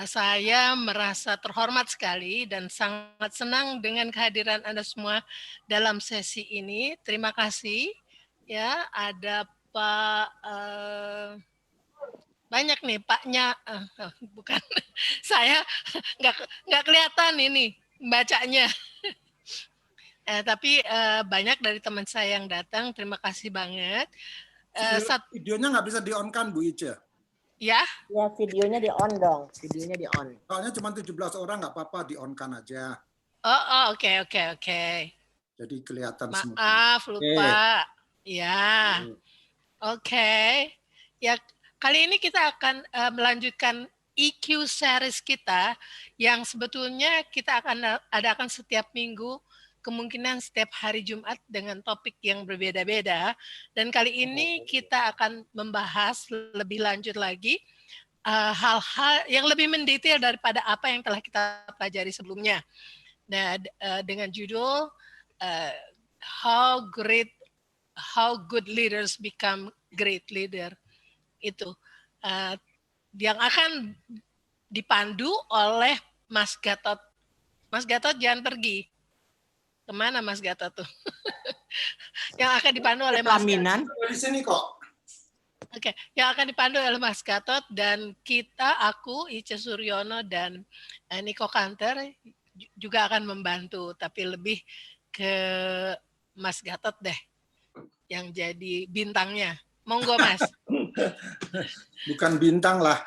Saya merasa terhormat sekali dan sangat senang dengan kehadiran Anda semua dalam sesi ini. Terima kasih. Ya, ada Pak banyak nih Paknya, bukan saya nggak kelihatan ini bacanya. Tapi banyak dari teman saya yang datang. Terima kasih banget. Videonya nggak bisa di-on-kan, Bu Ica? Ya? Ya, videonya di-on dong. Videonya di-on. Soalnya cuma 17 orang, nggak apa-apa, di-on-kan aja. Oke. Jadi kelihatan semua. Maaf, lupa. Ya. Oke. Ya, kali ini kita akan melanjutkan EQ series kita yang sebetulnya kita akan adakan setiap minggu, kemungkinan setiap hari Jumat dengan topik yang berbeda-beda. Dan kali ini kita akan membahas lebih lanjut lagi hal-hal yang lebih mendetail daripada apa yang telah kita pelajari sebelumnya. Nah, dengan judul How Good Leaders Become Great Leader, itu yang akan dipandu oleh Mas Gatot. Mas Gatot jangan pergi. Kemana Mas Gatot tuh? Yang akan dipandu oleh Mas Gatot. Di sini kok. Oke, yang akan dipandu oleh Mas Gatot dan aku Ica Suryono dan Niko Kanter juga akan membantu, tapi lebih ke Mas Gatot deh yang jadi bintangnya. Monggo Mas. Bukan bintang lah,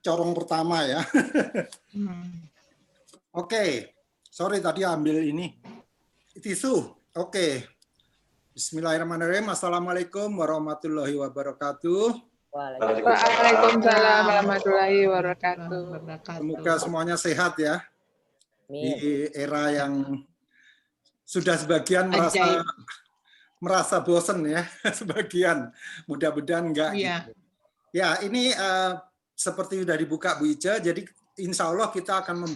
corong pertama ya. Oke, sorry tadi ambil ini tisu. Oke, Bismillahirrahmanirrahim. Assalamualaikum warahmatullahi wabarakatuh. Waalaikumsalam warahmatullahi wabarakatuh. Semoga semuanya sehat ya. Di era yang sudah sebagian merasa bosen ya, sebagian. Mudah-mudahan enggak. Gitu. Ya, ini seperti sudah dibuka Bu Ica, jadi insya Allah kita akan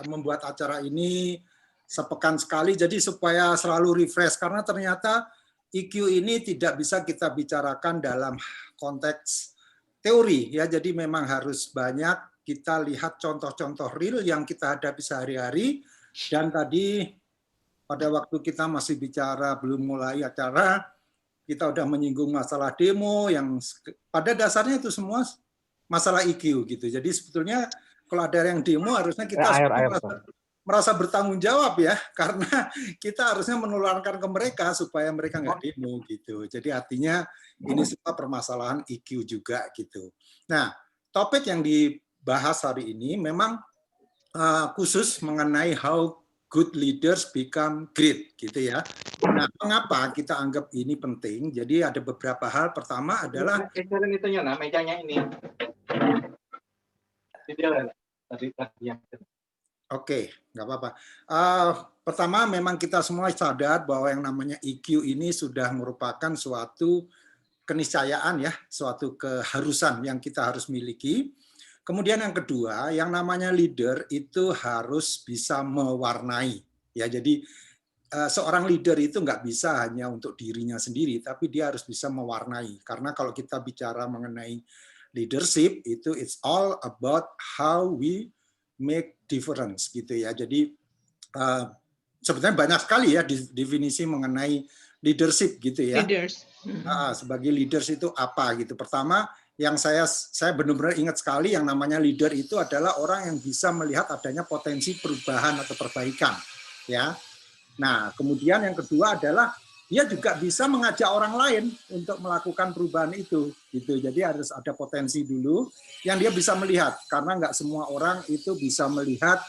membuat acara ini sepekan sekali, jadi supaya selalu refresh, karena ternyata EQ ini tidak bisa kita bicarakan dalam konteks teori, ya. Jadi memang harus banyak kita lihat contoh-contoh real yang kita hadapi sehari-hari, dan tadi pada waktu kita masih bicara belum mulai acara, kita udah menyinggung masalah demo yang pada dasarnya itu semua masalah EQ gitu. Jadi sebetulnya kalau ada yang demo harusnya kita merasa bertanggung jawab ya, karena kita harusnya menularkan ke mereka supaya mereka nggak demo gitu. Jadi artinya ini semua permasalahan EQ juga gitu. Nah, topik yang dibahas hari ini memang khusus mengenai how good leaders become great gitu ya. Nah, mengapa kita anggap ini penting? Jadi ada beberapa hal. Pertama adalah mejanya ini. Oke, nggak apa-apa. Pertama, memang kita semua sadar bahwa yang namanya EQ ini sudah merupakan suatu keniscayaan ya, suatu keharusan yang kita harus miliki. Kemudian yang kedua, yang namanya leader itu harus bisa mewarnai. Ya, jadi seorang leader itu nggak bisa hanya untuk dirinya sendiri, tapi dia harus bisa mewarnai. Karena kalau kita bicara mengenai leadership, itu it's all about how we make difference gitu ya. Jadi sebenarnya banyak sekali ya definisi mengenai leadership gitu ya. Leaders. Sebagai leaders itu apa gitu. Pertama, yang saya benar-benar ingat sekali, yang namanya leader itu adalah orang yang bisa melihat adanya potensi perubahan atau perbaikan ya. Nah, kemudian yang kedua adalah dia juga bisa mengajak orang lain untuk melakukan perubahan itu gitu. Jadi harus ada potensi dulu yang dia bisa melihat, karena nggak semua orang itu bisa melihat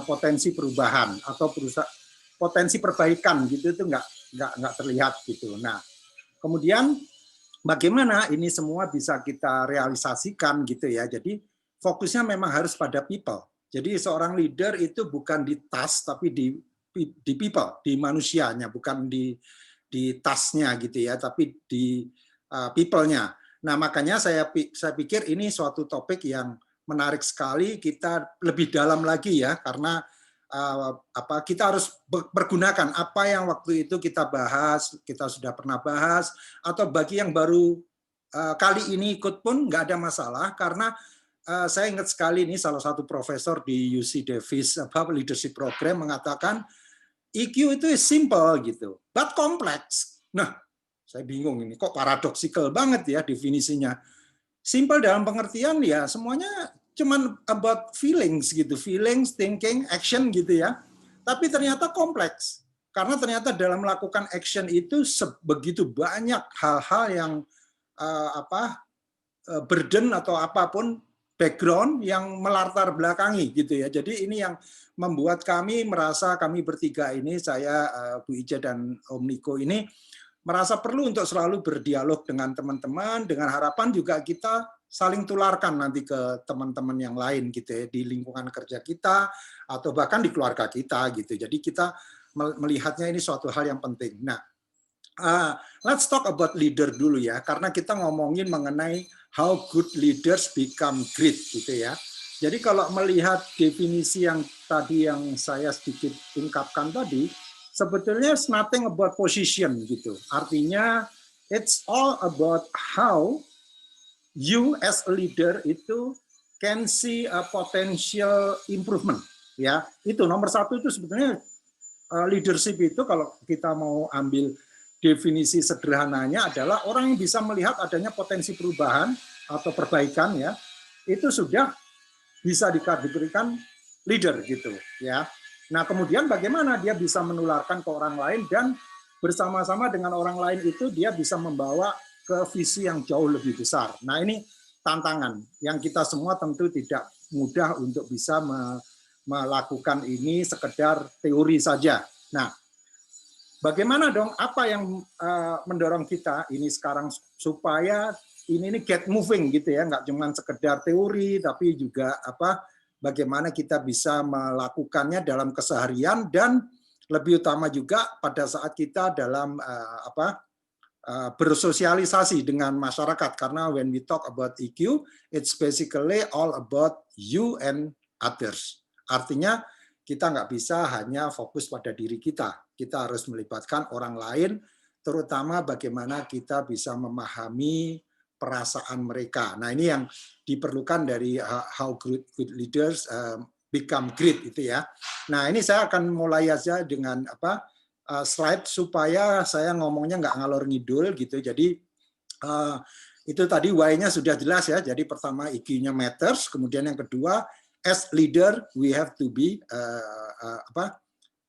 potensi perubahan atau potensi perbaikan gitu, itu nggak terlihat gitu. Nah, kemudian bagaimana ini semua bisa kita realisasikan gitu ya. Jadi fokusnya memang harus pada people. Jadi seorang leader itu bukan di task tapi di people, di manusianya, bukan di tasknya gitu ya, tapi di people-nya. Nah, makanya saya pikir ini suatu topik yang menarik sekali, kita lebih dalam lagi ya, karena kita harus pergunakan apa yang waktu itu kita bahas, kita sudah pernah bahas, atau bagi yang baru kali ini ikut pun nggak ada masalah, karena saya ingat sekali ini salah satu profesor di UC Davis leadership program mengatakan EQ itu simple gitu, but complex. Nah, saya bingung ini kok paradoksikal banget ya definisinya. Simple dalam pengertian ya semuanya cuman about feelings gitu, feelings, thinking, action gitu ya. Tapi ternyata kompleks. Karena ternyata dalam melakukan action itu begitu banyak hal-hal yang burden atau apapun background yang melatar belakangi gitu ya. Jadi ini yang membuat kami merasa kami bertiga ini, saya, Bu Ica dan Om Niko ini merasa perlu untuk selalu berdialog dengan teman-teman dengan harapan juga kita saling tularkan nanti ke teman-teman yang lain gitu ya di lingkungan kerja kita atau bahkan di keluarga kita gitu. Jadi kita melihatnya ini suatu hal yang penting. Nah, let's talk about leader dulu ya, karena kita ngomongin mengenai how good leaders become great gitu ya. Jadi kalau melihat definisi yang tadi yang saya sedikit ungkapkan tadi, sebetulnya it's nothing about position gitu. Artinya it's all about how you as a leader itu can see a potential improvement ya. Itu nomor satu itu sebetulnya leadership itu kalau kita mau ambil definisi sederhananya adalah orang yang bisa melihat adanya potensi perubahan atau perbaikan ya, itu sudah bisa diberikan leader gitu ya. Nah, kemudian bagaimana dia bisa menularkan ke orang lain dan bersama-sama dengan orang lain itu dia bisa membawa ke visi yang jauh lebih besar. Nah, ini tantangan yang kita semua tentu tidak mudah untuk bisa melakukan ini sekedar teori saja. Nah, bagaimana dong? Apa yang mendorong kita ini sekarang supaya ini get moving gitu ya, nggak cuma sekedar teori, tapi juga bagaimana kita bisa melakukannya dalam keseharian dan lebih utama juga pada saat kita dalam bersosialisasi dengan masyarakat. Karena when we talk about EQ, it's basically all about you and others. Artinya kita nggak bisa hanya fokus pada diri kita. Kita harus melibatkan orang lain, terutama bagaimana kita bisa memahami perasaan mereka. Nah, ini yang diperlukan dari how good leaders become great itu ya. Nah, ini saya akan mulai aja dengan slide supaya saya ngomongnya nggak ngalor ngidul gitu. Jadi itu tadi why-nya sudah jelas ya. Jadi pertama EQ-nya matters, kemudian yang kedua as leader we have to be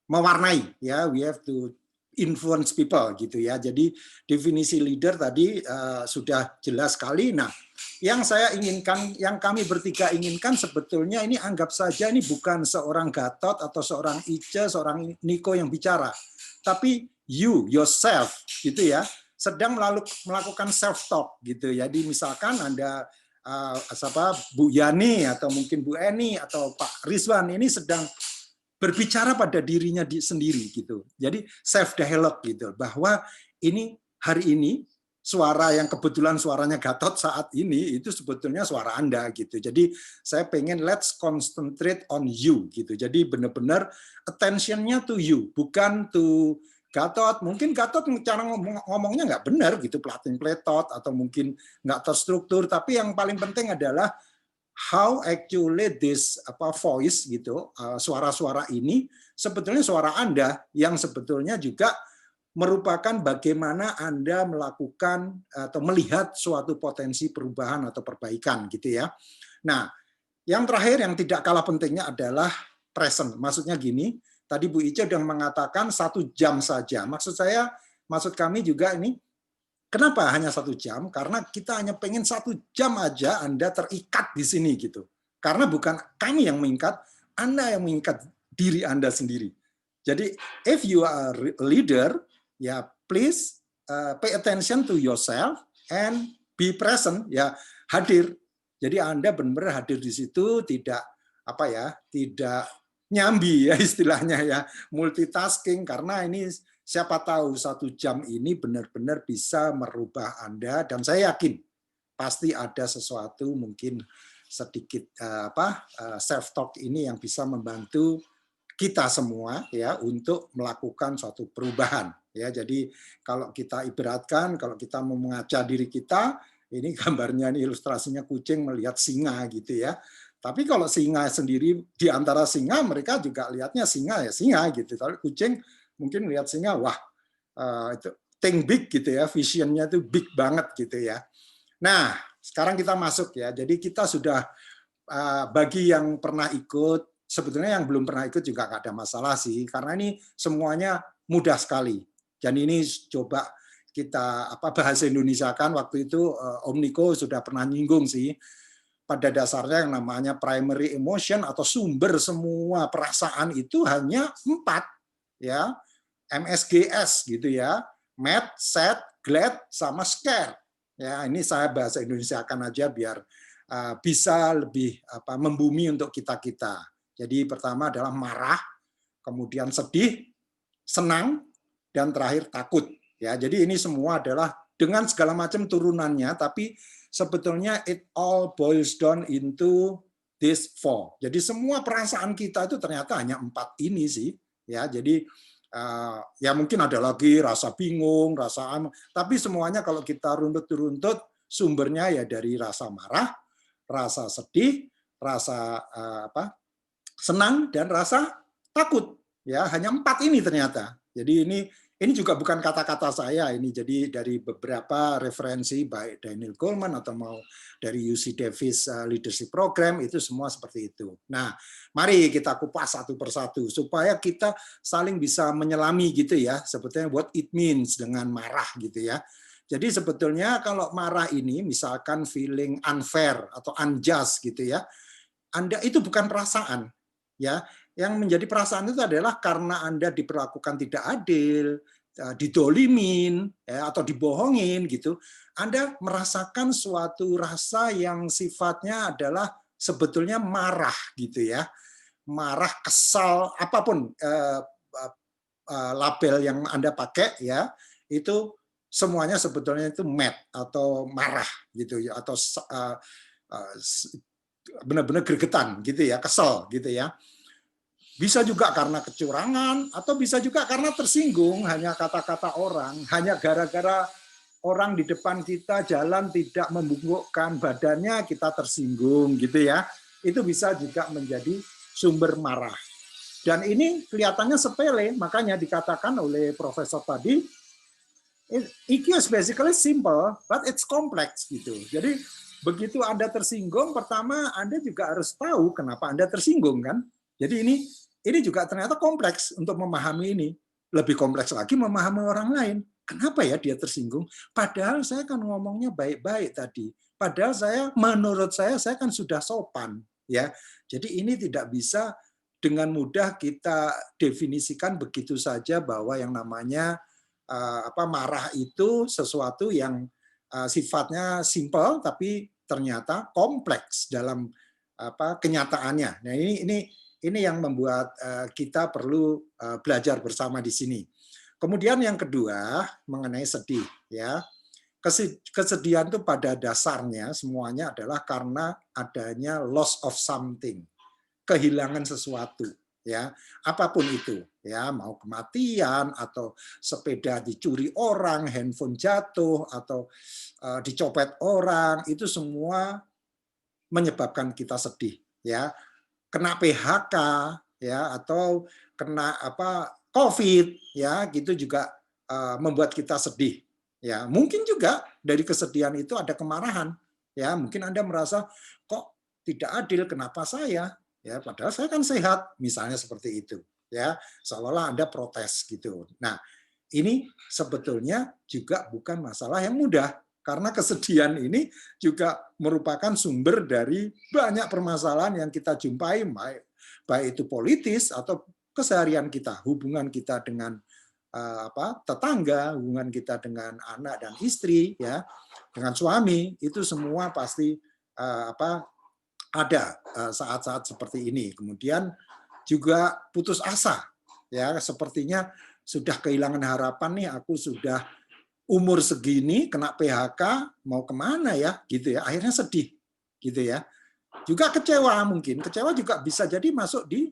mewarnai ya, we have to influence people gitu ya. Jadi definisi leader tadi sudah jelas sekali. Nah, yang saya inginkan, yang kami bertiga inginkan sebetulnya ini anggap saja ini bukan seorang Gatot atau seorang Ice, seorang Niko yang bicara, tapi you yourself gitu ya, sedang melakukan self talk gitu. Jadi misalkan Anda Bu Yani atau mungkin Bu Eni atau Pak Rizwan ini sedang berbicara pada dirinya sendiri gitu. Jadi self dialogue gitu, bahwa ini hari ini suara yang kebetulan suaranya Gatot saat ini itu sebetulnya suara Anda gitu. Jadi saya pengen let's concentrate on you gitu. Jadi benar-benar attention-nya to you, bukan to Gatot. Mungkin Gatot cara ngomongnya nggak benar gitu, platin-pletot atau mungkin nggak terstruktur. Tapi yang paling penting adalah how actually this voice gitu, suara-suara ini sebetulnya suara Anda yang sebetulnya juga merupakan bagaimana Anda melakukan atau melihat suatu potensi perubahan atau perbaikan gitu ya. Nah, yang terakhir yang tidak kalah pentingnya adalah present. Maksudnya gini, tadi Bu Ica sudah mengatakan 1 jam saja. Maksud kami juga ini, kenapa hanya 1 jam? Karena kita hanya pengen 1 jam aja Anda terikat di sini gitu. Karena bukan kami yang mengikat, Anda yang mengikat diri Anda sendiri. Jadi, if you are a leader, ya please pay attention to yourself and be present, ya hadir. Jadi Anda benar-benar hadir di situ, tidak tidak nyambi ya istilahnya ya, multitasking, karena ini siapa tahu 1 jam ini benar-benar bisa merubah Anda, dan saya yakin pasti ada sesuatu mungkin sedikit self talk ini yang bisa membantu kita semua ya untuk melakukan suatu perubahan ya. Jadi kalau kita ibaratkan, kalau kita mau mengaca diri kita Ini gambarnya, ini ilustrasinya kucing melihat singa gitu ya. Tapi kalau singa sendiri, di antara singa mereka juga lihatnya singa ya singa gitu. Tapi kucing mungkin lihat singa, wah itu think big gitu ya, visionnya itu big banget gitu ya. Nah, sekarang kita masuk ya. Jadi kita sudah bagi yang pernah ikut, sebetulnya yang belum pernah ikut juga nggak ada masalah sih, karena ini semuanya mudah sekali. Dan ini coba kita bahasa Indonesia kan waktu itu Om Niko sudah pernah nyinggung sih. Pada dasarnya yang namanya primary emotion atau sumber semua perasaan itu hanya 4 ya, MSGS gitu ya, mad, sad, glad, sama scare. Ya, ini saya bahasa Indonesiakan aja biar bisa lebih membumi untuk kita-kita. Jadi pertama adalah marah, kemudian sedih, senang, dan terakhir takut. Ya, jadi ini semua adalah dengan segala macam turunannya, tapi sebetulnya it all boils down into this 4. Jadi semua perasaan kita itu ternyata hanya 4 ini sih. Ya, jadi ya mungkin ada lagi rasa bingung, rasa tapi semuanya kalau kita runtut-runtut sumbernya ya dari rasa marah, rasa sedih, rasa senang, dan rasa takut. Ya, hanya 4 ini ternyata. Jadi ini juga bukan kata-kata saya, ini jadi dari beberapa referensi baik Daniel Goleman atau mau dari UC Davis Leadership Program, itu semua seperti itu. Nah, mari kita kupas satu persatu supaya kita saling bisa menyelami gitu ya, sebetulnya what it means dengan marah gitu ya. Jadi sebetulnya kalau marah ini misalkan feeling unfair atau unjust gitu ya, Anda itu bukan perasaan ya. Yang menjadi perasaan itu adalah karena Anda diperlakukan tidak adil, didolimin ya, atau dibohongin gitu. Anda merasakan suatu rasa yang sifatnya adalah sebetulnya marah gitu ya. Marah, kesal, apapun label yang Anda pakai ya, itu semuanya sebetulnya itu mad atau marah gitu ya, atau benar-benar gregetan gitu ya, kesel gitu ya. Bisa juga karena kecurangan, atau bisa juga karena tersinggung, hanya kata-kata orang, hanya gara-gara orang di depan kita jalan tidak membungkukkan badannya, kita tersinggung gitu ya. Itu bisa juga menjadi sumber marah. Dan ini kelihatannya sepele, makanya dikatakan oleh profesor tadi, EQ is basically simple, but it's complex gitu. Jadi begitu Anda tersinggung, pertama Anda juga harus tahu kenapa Anda tersinggung kan. Jadi ini juga ternyata kompleks untuk memahami ini. Lebih kompleks lagi memahami orang lain. Kenapa ya dia tersinggung? Padahal saya kan ngomongnya baik-baik tadi. Padahal menurut saya kan sudah sopan. Ya, jadi ini tidak bisa dengan mudah kita definisikan begitu saja bahwa yang namanya marah itu sesuatu yang sifatnya simple tapi ternyata kompleks dalam kenyataannya. Nah, ini yang membuat kita perlu belajar bersama di sini. Kemudian yang kedua mengenai sedih ya. Kesedihan itu pada dasarnya semuanya adalah karena adanya loss of something, kehilangan sesuatu ya, apapun itu ya, mau kematian atau sepeda dicuri orang, handphone jatuh atau dicopet orang, itu semua menyebabkan kita sedih ya. Kena PHK ya, atau kena COVID ya, gitu juga membuat kita sedih ya. Mungkin juga dari kesedihan itu ada kemarahan ya, mungkin Anda merasa kok tidak adil, kenapa saya ya, padahal saya kan sehat, misalnya seperti itu ya, seolah-olah Anda protes gitu. Nah, ini sebetulnya juga bukan masalah yang mudah, karena kesedihan ini juga merupakan sumber dari banyak permasalahan yang kita jumpai, baik itu politis atau keseharian kita, hubungan kita dengan tetangga, hubungan kita dengan anak dan istri ya, dengan suami, itu semua pasti ada saat-saat seperti ini. Kemudian juga putus asa ya, sepertinya sudah kehilangan harapan nih, aku sudah umur segini kena PHK, mau kemana ya gitu ya, akhirnya sedih gitu ya. Juga kecewa, mungkin kecewa juga bisa jadi masuk di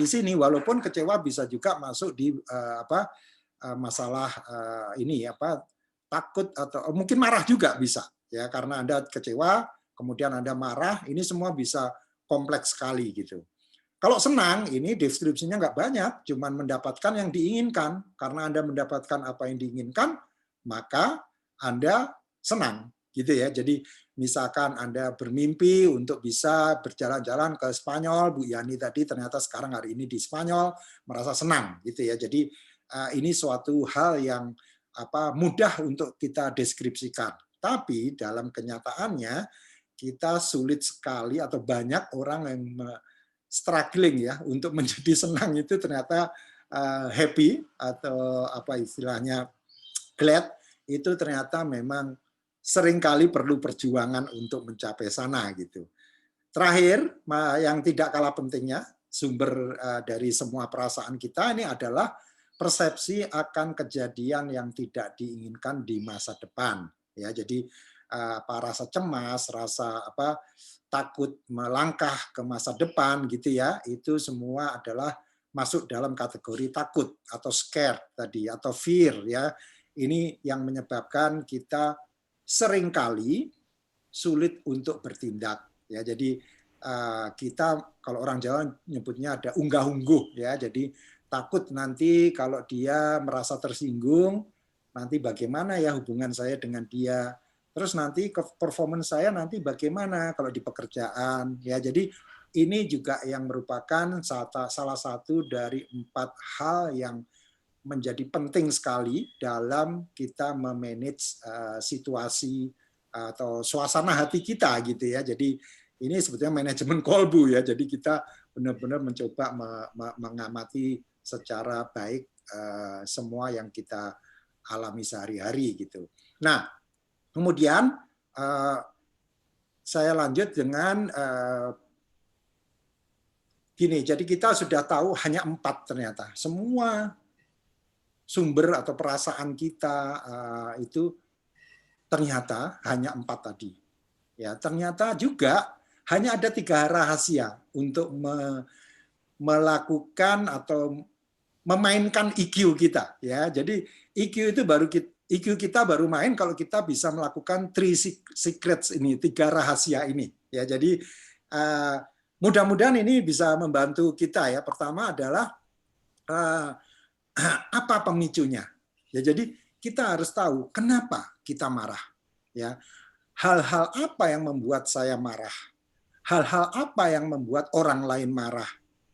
sini, walaupun kecewa bisa juga masuk di masalah ini takut atau mungkin marah juga bisa ya, karena Anda kecewa, kemudian Anda marah, ini semua bisa kompleks sekali gitu. Kalau senang, ini deskripsinya nggak banyak, cuman mendapatkan yang diinginkan. Karena Anda mendapatkan apa yang diinginkan, maka Anda senang, gitu ya. Jadi misalkan Anda bermimpi untuk bisa berjalan-jalan ke Spanyol, Bu Yani tadi ternyata sekarang hari ini di Spanyol, merasa senang, gitu ya. Jadi ini suatu hal yang mudah untuk kita deskripsikan. Tapi dalam kenyataannya kita sulit sekali atau banyak orang yang struggling ya untuk menjadi senang itu ternyata happy atau apa istilahnya glad itu ternyata memang seringkali perlu perjuangan untuk mencapai sana gitu. Terakhir yang tidak kalah pentingnya sumber dari semua perasaan kita ini adalah persepsi akan kejadian yang tidak diinginkan di masa depan ya. Jadi rasa cemas, rasa takut melangkah ke masa depan gitu ya, itu semua adalah masuk dalam kategori takut atau scare tadi atau fear ya. Ini yang menyebabkan kita seringkali sulit untuk bertindak ya. Jadi kita kalau orang Jawa nyebutnya ada unggah-ungguh ya. Jadi takut nanti kalau dia merasa tersinggung, nanti bagaimana ya hubungan saya dengan dia. Terus nanti performance saya nanti bagaimana kalau di pekerjaan ya. Jadi ini juga yang merupakan salah satu dari 4 hal yang menjadi penting sekali dalam kita memanage situasi atau suasana hati kita gitu ya. Jadi ini sebetulnya manajemen kolbu ya. Jadi kita benar-benar mencoba mengamati secara baik semua yang kita alami sehari-hari gitu. Nah, kemudian saya lanjut dengan gini, jadi kita sudah tahu hanya 4 ternyata. Semua sumber atau perasaan kita itu ternyata hanya 4 tadi. Ya, ternyata juga hanya ada 3 rahasia untuk melakukan atau memainkan EQ kita. Ya, jadi EQ itu EQ kita baru main kalau kita bisa melakukan 3 secrets ini, 3 rahasia ini. Ya, jadi mudah-mudahan ini bisa membantu kita ya. Pertama adalah apa pemicunya. Ya, jadi kita harus tahu kenapa kita marah. Ya, hal-hal apa yang membuat saya marah? Hal-hal apa yang membuat orang lain marah?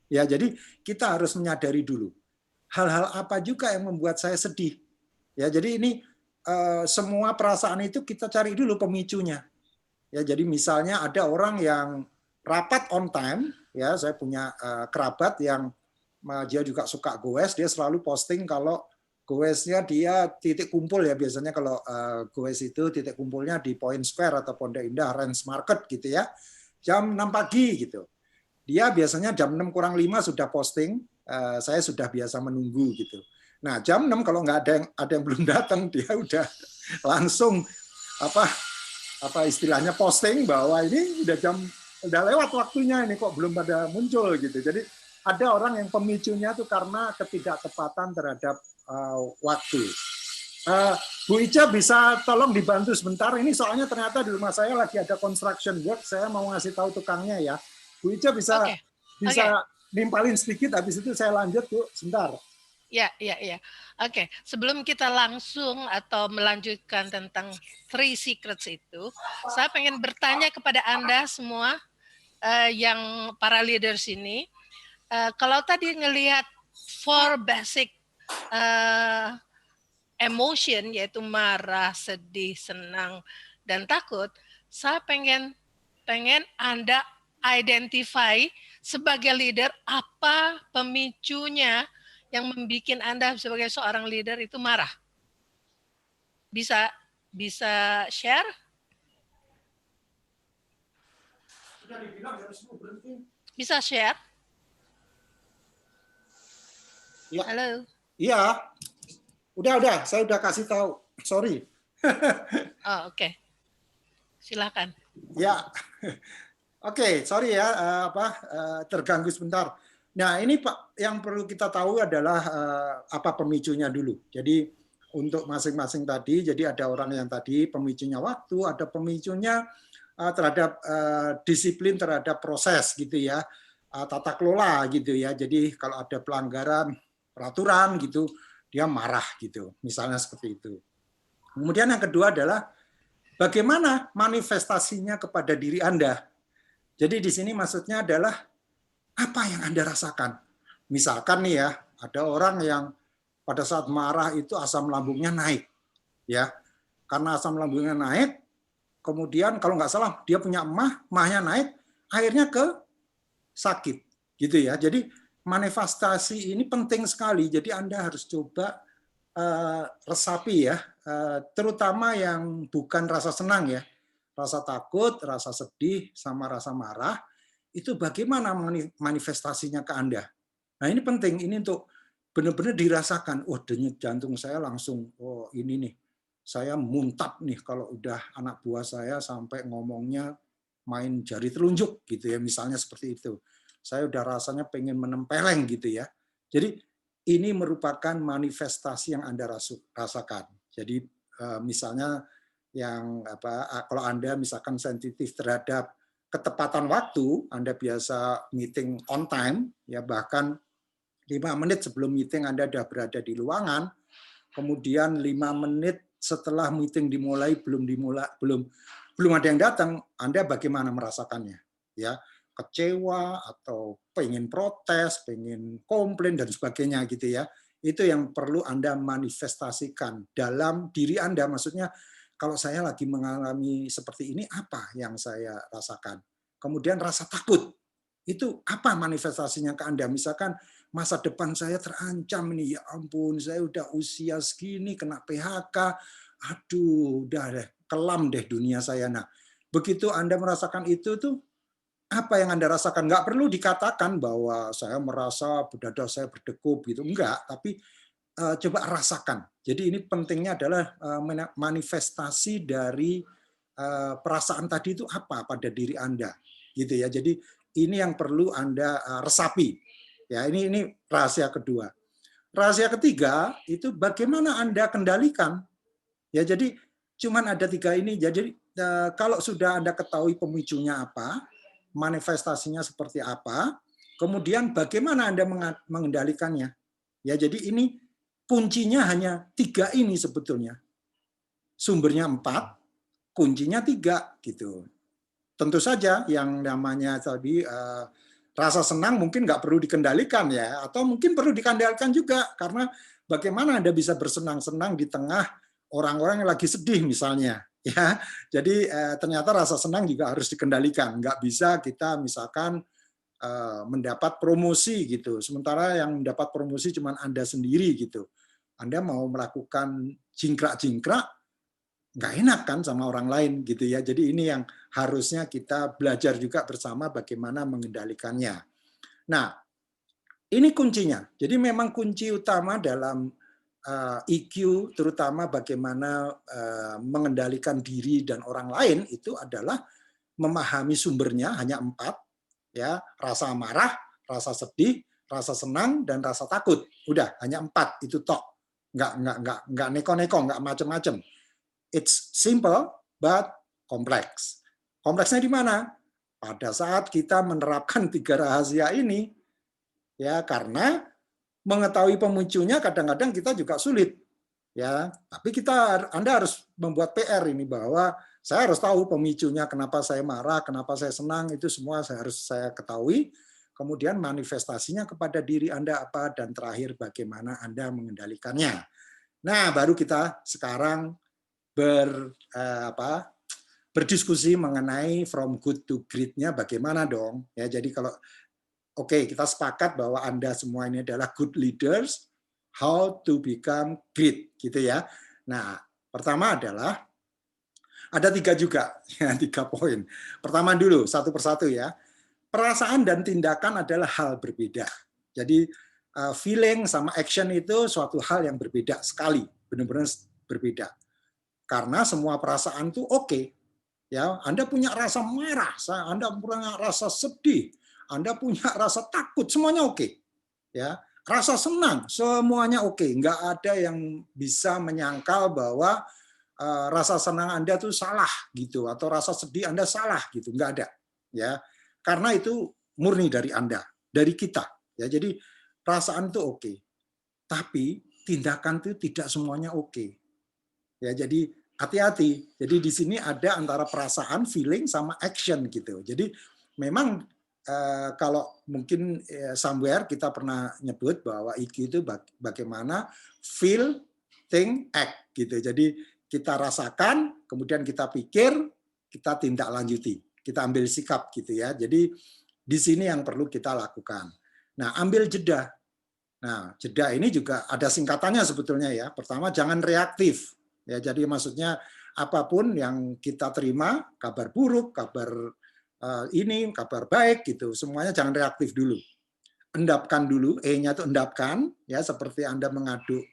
Ya, jadi kita harus menyadari dulu. Hal-hal apa juga yang membuat saya sedih? Ya, jadi ini semua perasaan itu kita cari dulu pemicunya. Ya, jadi misalnya ada orang yang rapat on time, ya saya punya kerabat yang dia juga suka goes, dia selalu posting kalau goesnya dia titik kumpul ya, biasanya kalau goes itu titik kumpulnya di Point Square atau Pondok Indah Ranch Market gitu ya, jam 6 pagi gitu. Dia biasanya jam 6 kurang 5 sudah posting, saya sudah biasa menunggu gitu. Nah, jam 6 kalau nggak ada yang belum datang, dia udah langsung apa istilahnya posting bahwa ini udah lewat waktunya, ini kok belum pada muncul gitu. Jadi ada orang yang pemicunya itu karena ketidaktepatan terhadap waktu. Bu Ica bisa tolong dibantu sebentar, ini soalnya ternyata di rumah saya lagi ada construction work, saya mau ngasih tahu tukangnya ya. Bu Ica bisa nimpalin sedikit, habis itu saya lanjut Bu, sebentar. Ya. Oke, sebelum kita langsung atau melanjutkan tentang 3 secrets itu, saya pengen bertanya kepada Anda semua yang para leaders ini, kalau tadi ngelihat 4 basic emotion, yaitu marah, sedih, senang, dan takut, saya pengen Anda identify sebagai leader apa pemicunya yang membuat Anda sebagai seorang leader itu marah. Bisa share? Bisa share? Ya. Halo. Iya. Udah, saya udah kasih tahu. Sorry. Oh, oke. Silakan. Ya. Oke, sorry ya terganggu sebentar. Nah, ini Pak yang perlu kita tahu adalah apa pemicunya dulu. Jadi untuk masing-masing tadi. Jadi ada orang yang tadi pemicunya waktu, ada pemicunya terhadap disiplin terhadap proses gitu ya, tata kelola gitu ya. Jadi kalau ada pelanggaran peraturan gitu, dia marah gitu, misalnya seperti itu. Kemudian yang kedua adalah bagaimana manifestasinya kepada diri Anda. Jadi di sini maksudnya adalah apa yang Anda rasakan. Misalkan nih ya, ada orang yang pada saat marah itu asam lambungnya naik, ya. Karena asam lambungnya naik, kemudian kalau nggak salah dia punya emahnya naik, akhirnya ke sakit, gitu ya. Jadi manifestasi ini penting sekali. Jadi Anda harus coba resapi ya, terutama yang bukan rasa senang ya, rasa takut, rasa sedih, sama rasa marah, itu bagaimana manifestasinya ke Anda. Nah ini penting, ini untuk benar-benar dirasakan, oh denyut jantung saya langsung, oh ini nih, saya muntap nih kalau udah anak buah saya sampai ngomongnya main jari telunjuk gitu ya, misalnya seperti itu. Saya udah rasanya pengen menempeleng gitu ya. Jadi ini merupakan manifestasi yang Anda rasakan. Jadi misalnya yang kalau Anda misalkan sensitif terhadap ketepatan waktu, Anda biasa meeting on time, ya bahkan 5 menit sebelum meeting Anda sudah berada di ruangan, kemudian 5 menit setelah meeting dimulai belum ada yang datang, Anda bagaimana merasakannya? Ya, kecewa atau pengen protes, pengen komplain dan sebagainya gitu ya. Itu yang perlu Anda manifestasikan dalam diri Anda. Maksudnya kalau saya lagi mengalami seperti ini, apa yang saya rasakan? Kemudian rasa takut, itu apa manifestasinya ke Anda? Misalkan masa depan saya terancam nih, ya ampun, saya udah usia segini, kena PHK, aduh, udah deh, kelam deh dunia saya. Nah, begitu Anda merasakan itu tuh, apa yang Anda rasakan? Nggak perlu dikatakan bahwa saya merasa dada saya berdegup gitu, enggak, tapi coba rasakan. Jadi ini pentingnya adalah manifestasi dari perasaan tadi itu apa pada diri Anda, gitu ya. Jadi ini yang perlu Anda resapi. Ya, ini rahasia kedua. Rahasia ketiga itu bagaimana Anda kendalikan. Ya, jadi cuman ada 3 ini. Jadi kalau sudah Anda ketahui pemicunya apa, manifestasinya seperti apa, kemudian bagaimana Anda mengendalikannya. Ya, jadi ini kuncinya hanya 3 ini sebetulnya. Sumbernya 4, kuncinya 3 gitu. Tentu saja yang namanya tadi rasa senang mungkin nggak perlu dikendalikan ya, atau mungkin perlu dikendalikan juga, karena bagaimana Anda bisa bersenang-senang di tengah orang-orang yang lagi sedih misalnya, ya. Jadi ternyata rasa senang juga harus dikendalikan, nggak bisa kita misalkan mendapat promosi gitu, sementara yang mendapat promosi cuma Anda sendiri gitu. Anda mau melakukan jingkrak-jingkrak, nggak enak kan sama orang lain gitu ya. Jadi ini yang harusnya kita belajar juga bersama bagaimana mengendalikannya. Nah, ini kuncinya. Jadi memang kunci utama dalam EQ, terutama bagaimana mengendalikan diri dan orang lain, itu adalah memahami sumbernya hanya 4, ya, rasa marah, rasa sedih, rasa senang, dan rasa takut. Udah, hanya 4 itu tok. Nggak neko-neko, nggak macam-macam. It's simple but complex. Kompleksnya di mana? Pada saat kita menerapkan 3 rahasia ini, ya, karena mengetahui pemicunya kadang-kadang kita juga sulit, ya. Tapi Anda harus membuat PR ini, bahwa saya harus tahu pemicunya, kenapa saya marah, kenapa saya senang, itu semua harus saya ketahui. Kemudian manifestasinya kepada diri Anda apa, dan terakhir bagaimana Anda mengendalikannya. Nah, baru kita sekarang berdiskusi mengenai from good to great-nya bagaimana dong. Ya, jadi kalau kita sepakat bahwa Anda semua ini adalah good leaders, how to become great gitu ya. Nah, pertama adalah ada 3 juga, ya, 3 poin. Pertama dulu, satu persatu ya. Perasaan dan tindakan adalah hal berbeda. Jadi feeling sama action itu suatu hal yang berbeda sekali, benar-benar berbeda. Karena semua perasaan itu oke. Ya, Anda punya rasa marah, Anda punya rasa sedih, Anda punya rasa takut, semuanya oke. Ya, rasa senang, semuanya oke. Nggak ada yang bisa menyangkal bahwa rasa senang Anda tuh salah gitu, atau rasa sedih Anda salah gitu, nggak ada. Ya, karena itu murni dari Anda, dari kita. Ya, jadi perasaan itu oke, tapi tindakan itu tidak semuanya oke. Ya, jadi hati-hati. Jadi di sini ada antara perasaan, feeling, sama action gitu. Jadi memang kalau mungkin somewhere kita pernah nyebut bahwa EQ itu bagaimana feel, think, act gitu. Jadi kita rasakan, kemudian kita pikir, kita tindak lanjuti, kita ambil sikap gitu ya. Jadi di sini yang perlu kita lakukan. Nah, ambil jeda. Nah, jeda ini juga ada singkatannya sebetulnya ya. Pertama, jangan reaktif. Ya, jadi maksudnya apapun yang kita terima, kabar buruk, kabar ini, kabar baik gitu, semuanya jangan reaktif dulu. Endapkan dulu, E-nya itu endapkan, ya seperti Anda mengaduk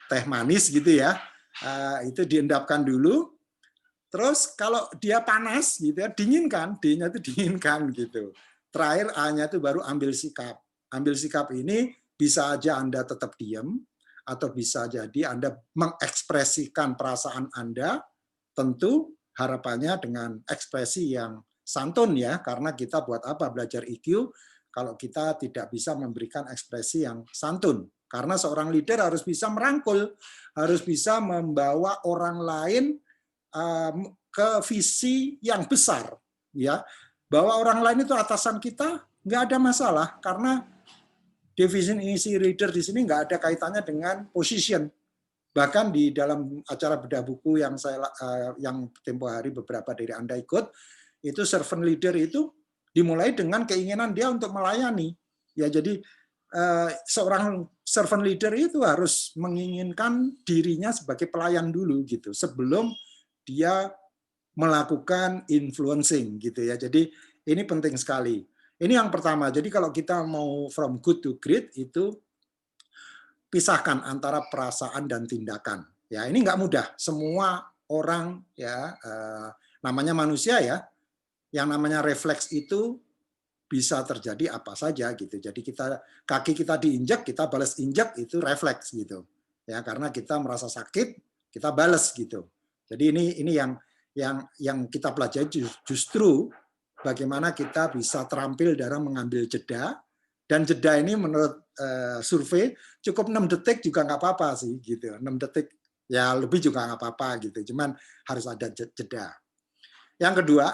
teh manis gitu ya. Itu diendapkan dulu. Terus kalau dia panas gitu ya, dinginkan, D-nya itu dinginkan gitu. Terakhir A-nya itu baru ambil sikap. Ambil sikap ini bisa aja Anda tetap diam, atau bisa jadi Anda mengekspresikan perasaan Anda, tentu harapannya dengan ekspresi yang santun ya, karena kita buat apa belajar EQ kalau kita tidak bisa memberikan ekspresi yang santun. Karena seorang leader harus bisa merangkul, harus bisa membawa orang lain ke visi yang besar, ya. Bahwa orang lain itu atasan kita, nggak ada masalah, karena definisi leader di sini nggak ada kaitannya dengan position. Bahkan di dalam acara bedah buku yang yang tempo hari beberapa dari Anda ikut, itu servant leader itu dimulai dengan keinginan dia untuk melayani. Ya, jadi seorang servant leader itu harus menginginkan dirinya sebagai pelayan dulu gitu, sebelum dia melakukan influencing gitu ya. Jadi ini penting sekali. Ini yang pertama. Jadi kalau kita mau from good to great itu pisahkan antara perasaan dan tindakan. Ya, ini nggak mudah. Semua orang ya namanya manusia ya, yang namanya refleks itu bisa terjadi apa saja gitu. Jadi kaki kita diinjak, kita balas injak, itu refleks gitu. Ya, karena kita merasa sakit, kita balas gitu. Jadi ini yang kita pelajari justru bagaimana kita bisa terampil dalam mengambil jeda. Dan jeda ini menurut survei cukup 6 detik juga nggak apa-apa sih gitu. 6 detik ya lebih juga nggak apa-apa gitu. Cuman harus ada jeda. Yang kedua,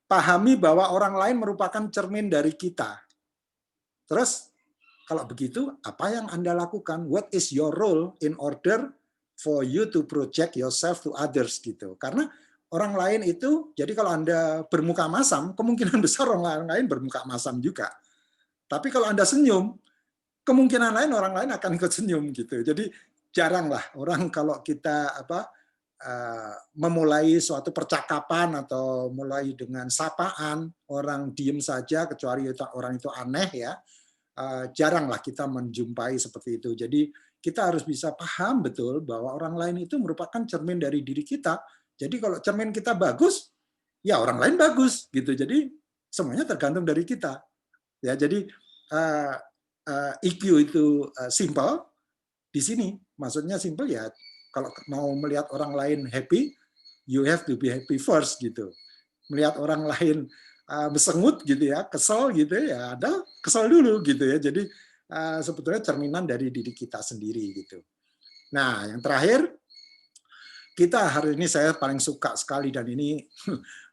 pahami bahwa orang lain merupakan cermin dari kita. Terus kalau begitu apa yang Anda lakukan? What is your role in order for you to project yourself to others gitu. Karena orang lain itu, jadi kalau Anda bermuka masam, kemungkinan besar orang lain bermuka masam juga. Tapi kalau Anda senyum, kemungkinan lain orang lain akan ikut senyum gitu. Jadi jaranglah orang kalau kita memulai suatu percakapan atau mulai dengan sapaan, orang diem saja kecuali orang itu aneh ya. Jaranglah kita menjumpai seperti itu. Jadi kita harus bisa paham betul bahwa orang lain itu merupakan cermin dari diri kita. Jadi kalau cermin kita bagus, ya orang lain bagus gitu. Jadi semuanya tergantung dari kita. Ya, jadi EQ itu simple di sini. Maksudnya simple ya. Kalau mau melihat orang lain happy, you have to be happy first gitu. Melihat orang lain besengut gitu ya, kesel gitu ya, ada kesel dulu gitu ya. Jadi sebetulnya cerminan dari diri kita sendiri gitu. Nah, yang terakhir, kita hari ini saya paling suka sekali, dan ini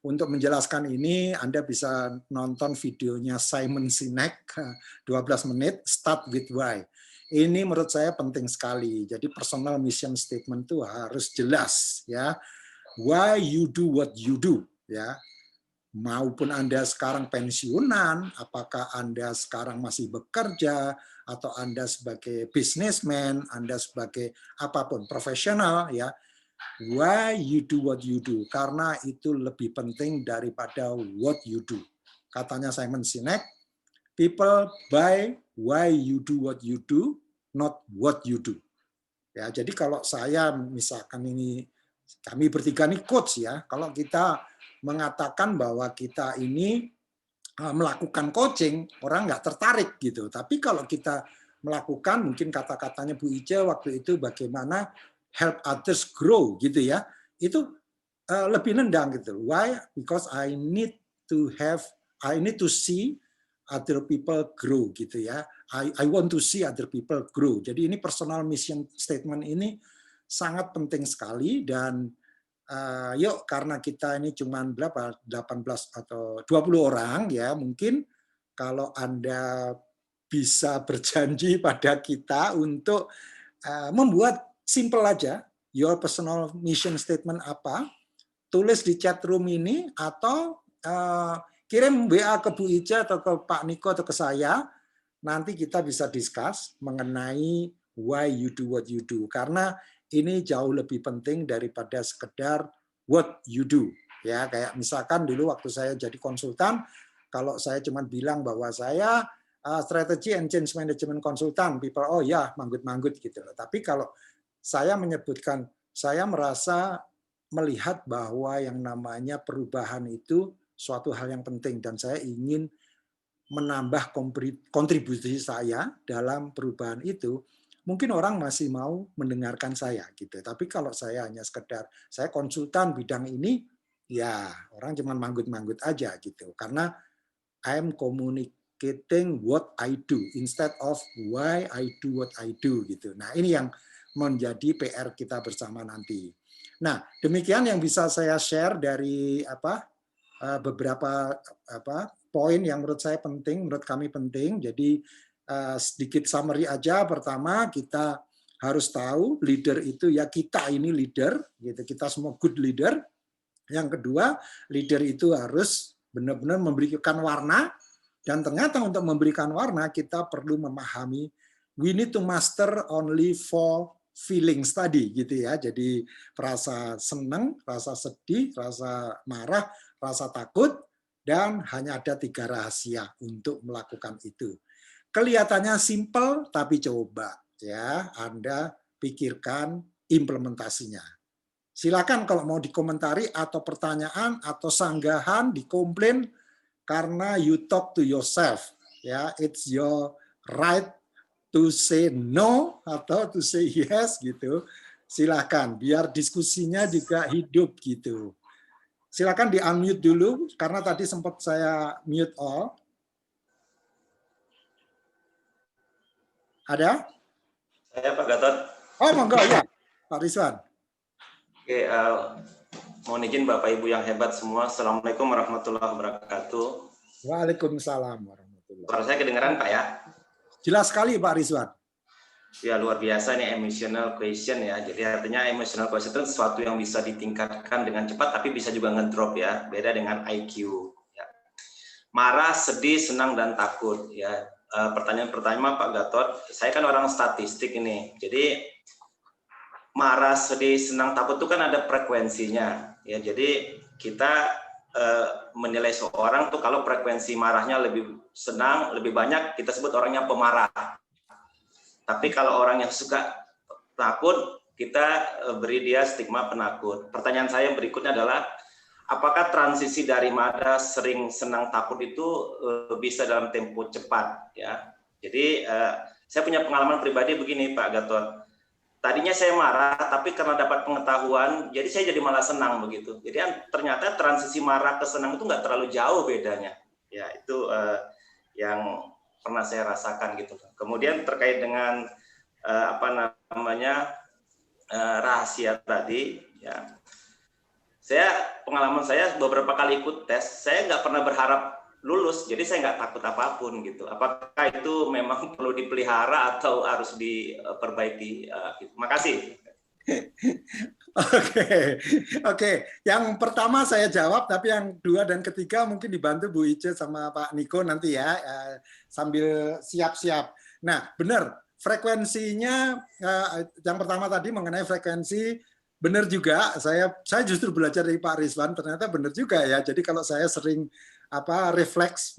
untuk menjelaskan ini Anda bisa nonton videonya Simon Sinek 12 menit, Start with Why. Ini menurut saya penting sekali. Jadi personal mission statement itu harus jelas ya. Why you do what you do ya. Maupun Anda sekarang pensiunan, apakah Anda sekarang masih bekerja, atau Anda sebagai businessman, Anda sebagai apapun profesional ya. Why you do what you do, karena itu lebih penting daripada what you do. Katanya Simon Sinek, people buy why you do what you do, not what you do. Ya, jadi kalau saya misalkan ini, kami bertiga ini coach ya, kalau kita mengatakan bahwa kita ini melakukan coaching, orang nggak tertarik gitu. Tapi kalau kita melakukan, mungkin kata-katanya Bu Ice waktu itu bagaimana help others grow gitu ya, itu lebih nendang gitu. Why? Because I need to see other people grow gitu ya. I want to see other people grow. Jadi ini personal mission statement ini sangat penting sekali, dan yuk karena kita ini cuma berapa 18 atau 20 orang ya, mungkin kalau Anda bisa berjanji pada kita untuk membuat simple aja your personal mission statement apa, tulis di chat room ini atau kirim WA ke Bu Ica atau ke Pak Niko atau ke saya, nanti kita bisa discuss mengenai why you do what you do, karena ini jauh lebih penting daripada sekedar what you do. Ya, kayak misalkan dulu waktu saya jadi konsultan, kalau saya cuma bilang bahwa saya strategy and change management konsultan, people oh ya manggut-manggut gitu loh. Tapi kalau saya menyebutkan saya merasa melihat bahwa yang namanya perubahan itu suatu hal yang penting, dan saya ingin menambah kontribusi saya dalam perubahan itu, mungkin orang masih mau mendengarkan saya gitu. Tapi kalau saya hanya sekedar saya konsultan bidang ini, ya orang cuma manggut-manggut aja gitu. Karena I am communicating what I do instead of why I do what I do gitu. Nah, ini yang menjadi PR kita bersama nanti. Nah, demikian yang bisa saya share dari beberapa poin yang menurut saya penting, menurut kami penting. Jadi sedikit summary aja. Pertama, kita harus tahu leader itu ya kita ini leader, gitu. Kita semua good leader. Yang kedua, leader itu harus benar-benar memberikan warna, dan ternyata untuk memberikan warna kita perlu memahami we need to master only 4 feelings tadi gitu ya. Jadi rasa senang, rasa sedih, rasa marah, rasa takut, dan hanya ada 3 rahasia untuk melakukan itu. Kelihatannya simple, tapi coba ya Anda pikirkan implementasinya. Silakan kalau mau dikomentari atau pertanyaan atau sanggahan, dikomplain, karena you talk to yourself. Ya, it's your right to say no atau to say yes gitu. Silakan, biar diskusinya juga hidup gitu. Silakan di-unmute dulu, karena tadi sempat saya mute all. Ada? Saya Pak Gatot. Oh, monggo ya, Pak Rizwan. Oke, mohon izin Bapak Ibu yang hebat semua. Assalamualaikum warahmatullahi wabarakatuh. Waalaikumsalam warahmatullahi wabarakatuh. Suara saya kedengaran Pak ya? Jelas sekali Pak Rizwan. Ya, luar biasa nih emotional question ya. Jadi artinya emotional question itu sesuatu yang bisa ditingkatkan dengan cepat, tapi bisa juga ngedrop ya. Beda dengan IQ. Ya. Marah, sedih, senang, dan takut. Ya. Pertanyaan pertama Pak Gatot, saya kan orang statistik ini. Jadi marah, sedih, senang, takut itu kan ada frekuensinya. Ya, jadi kita menilai seorang tuh kalau frekuensi marahnya lebih senang, lebih banyak, kita sebut orangnya pemarah. Tapi kalau orang yang suka takut, kita beri dia stigma penakut. Pertanyaan saya berikutnya adalah, apakah transisi dari marah, sering, senang, takut itu bisa dalam tempo cepat? Ya. Jadi saya punya pengalaman pribadi begini Pak Gatot. Tadinya saya marah, tapi karena dapat pengetahuan, jadi saya jadi malah senang begitu. Jadi ternyata transisi marah ke senang itu nggak terlalu jauh bedanya. Ya itu yang pernah saya rasakan gitu. Kemudian terkait dengan rahasia tadi, ya. Pengalaman saya beberapa kali ikut tes, saya nggak pernah berharap lulus, jadi saya nggak takut apapun gitu. Apakah itu memang perlu dipelihara atau harus diperbaiki? Gitu. Makasih. Oke. Yang pertama saya jawab, tapi yang 2 dan ketiga mungkin dibantu Bu Ice sama Pak Niko nanti ya, sambil siap-siap. Nah, benar, frekuensinya yang pertama tadi mengenai frekuensi, benar juga. Saya justru belajar dari Pak Rizwan, ternyata benar juga ya. Jadi kalau saya sering refleks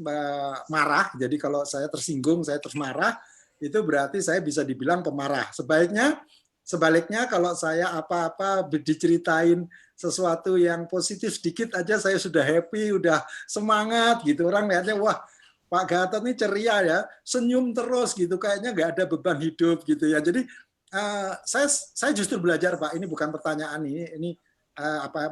marah, jadi kalau saya tersinggung, saya terus marah, itu berarti saya bisa dibilang pemarah. Sebaliknya kalau saya apa-apa diceritain sesuatu yang positif sedikit aja saya sudah happy, udah semangat gitu. Orang lihatnya wah Pak Gatot ini ceria ya, senyum terus gitu, kayaknya nggak ada beban hidup gitu ya. Jadi saya justru belajar Pak, ini bukan pertanyaan ini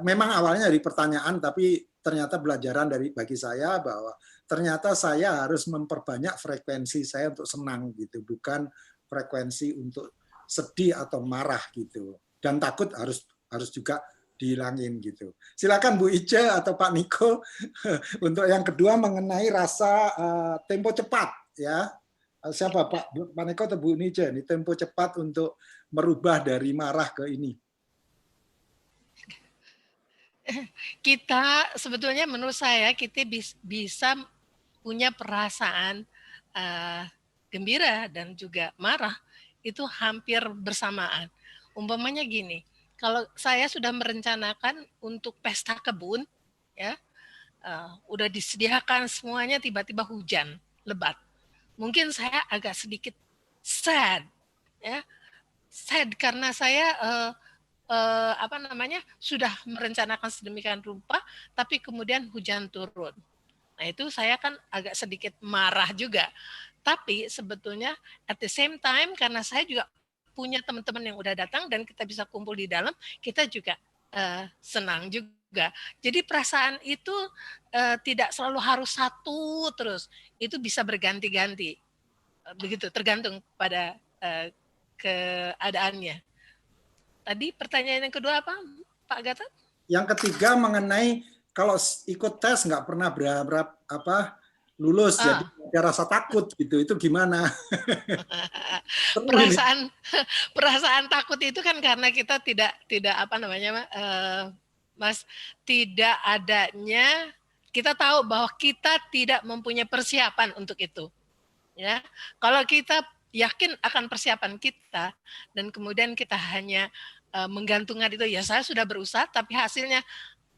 memang awalnya dari pertanyaan, tapi ternyata pelajaran bagi saya bahwa ternyata saya harus memperbanyak frekuensi saya untuk senang gitu, bukan frekuensi untuk sedih atau marah gitu. Dan takut harus juga dihilangin gitu. Silakan Bu Ice atau Pak Niko untuk yang kedua mengenai rasa tempo cepat ya. Siapa Pak Niko atau Bu Ice? Ini tempo cepat untuk merubah dari marah ke ini. Kita sebetulnya menurut saya kita bisa punya perasaan gembira dan juga marah itu hampir bersamaan. Umpamanya gini, kalau saya sudah merencanakan untuk pesta kebun, ya, udah disediakan semuanya, tiba-tiba hujan lebat. Mungkin saya agak sedikit sad, ya, sad karena saya sudah merencanakan sedemikian rupa, tapi kemudian hujan turun. Nah itu saya kan agak sedikit marah juga. Tapi sebetulnya at the same time karena saya juga punya teman-teman yang udah datang dan kita bisa kumpul di dalam, kita juga senang juga. Jadi perasaan itu tidak selalu harus satu terus, itu bisa berganti-ganti. Begitu, tergantung pada keadaannya. Tadi pertanyaan yang kedua apa, Pak Gatot? Yang ketiga mengenai kalau ikut tes nggak pernah berharap lulus, jadi ada rasa takut gitu, itu gimana? perasaan takut itu kan karena kita tidak Mas, tidak adanya, kita tahu bahwa kita tidak mempunyai persiapan untuk itu. Ya, kalau kita yakin akan persiapan kita dan kemudian kita hanya menggantungkan itu, ya saya sudah berusaha tapi hasilnya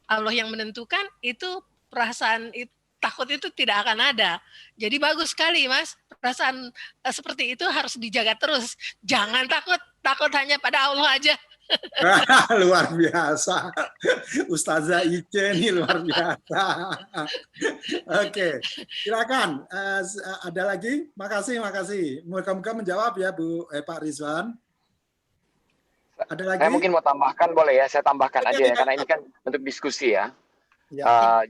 Allah yang menentukan, itu perasaan takut itu tidak akan ada. Jadi bagus sekali Mas, perasaan seperti itu harus dijaga terus. Jangan takut hanya pada Allah aja. Luar biasa. Ustazah Ice ini luar biasa. Oke, silakan. Ada lagi? Makasih. Moga-moga menjawab ya Pak Rizwan. Ada lagi? Saya mungkin mau tambahkan, boleh ya? Saya tambahkan aja ya, karena ini kan untuk diskusi ya.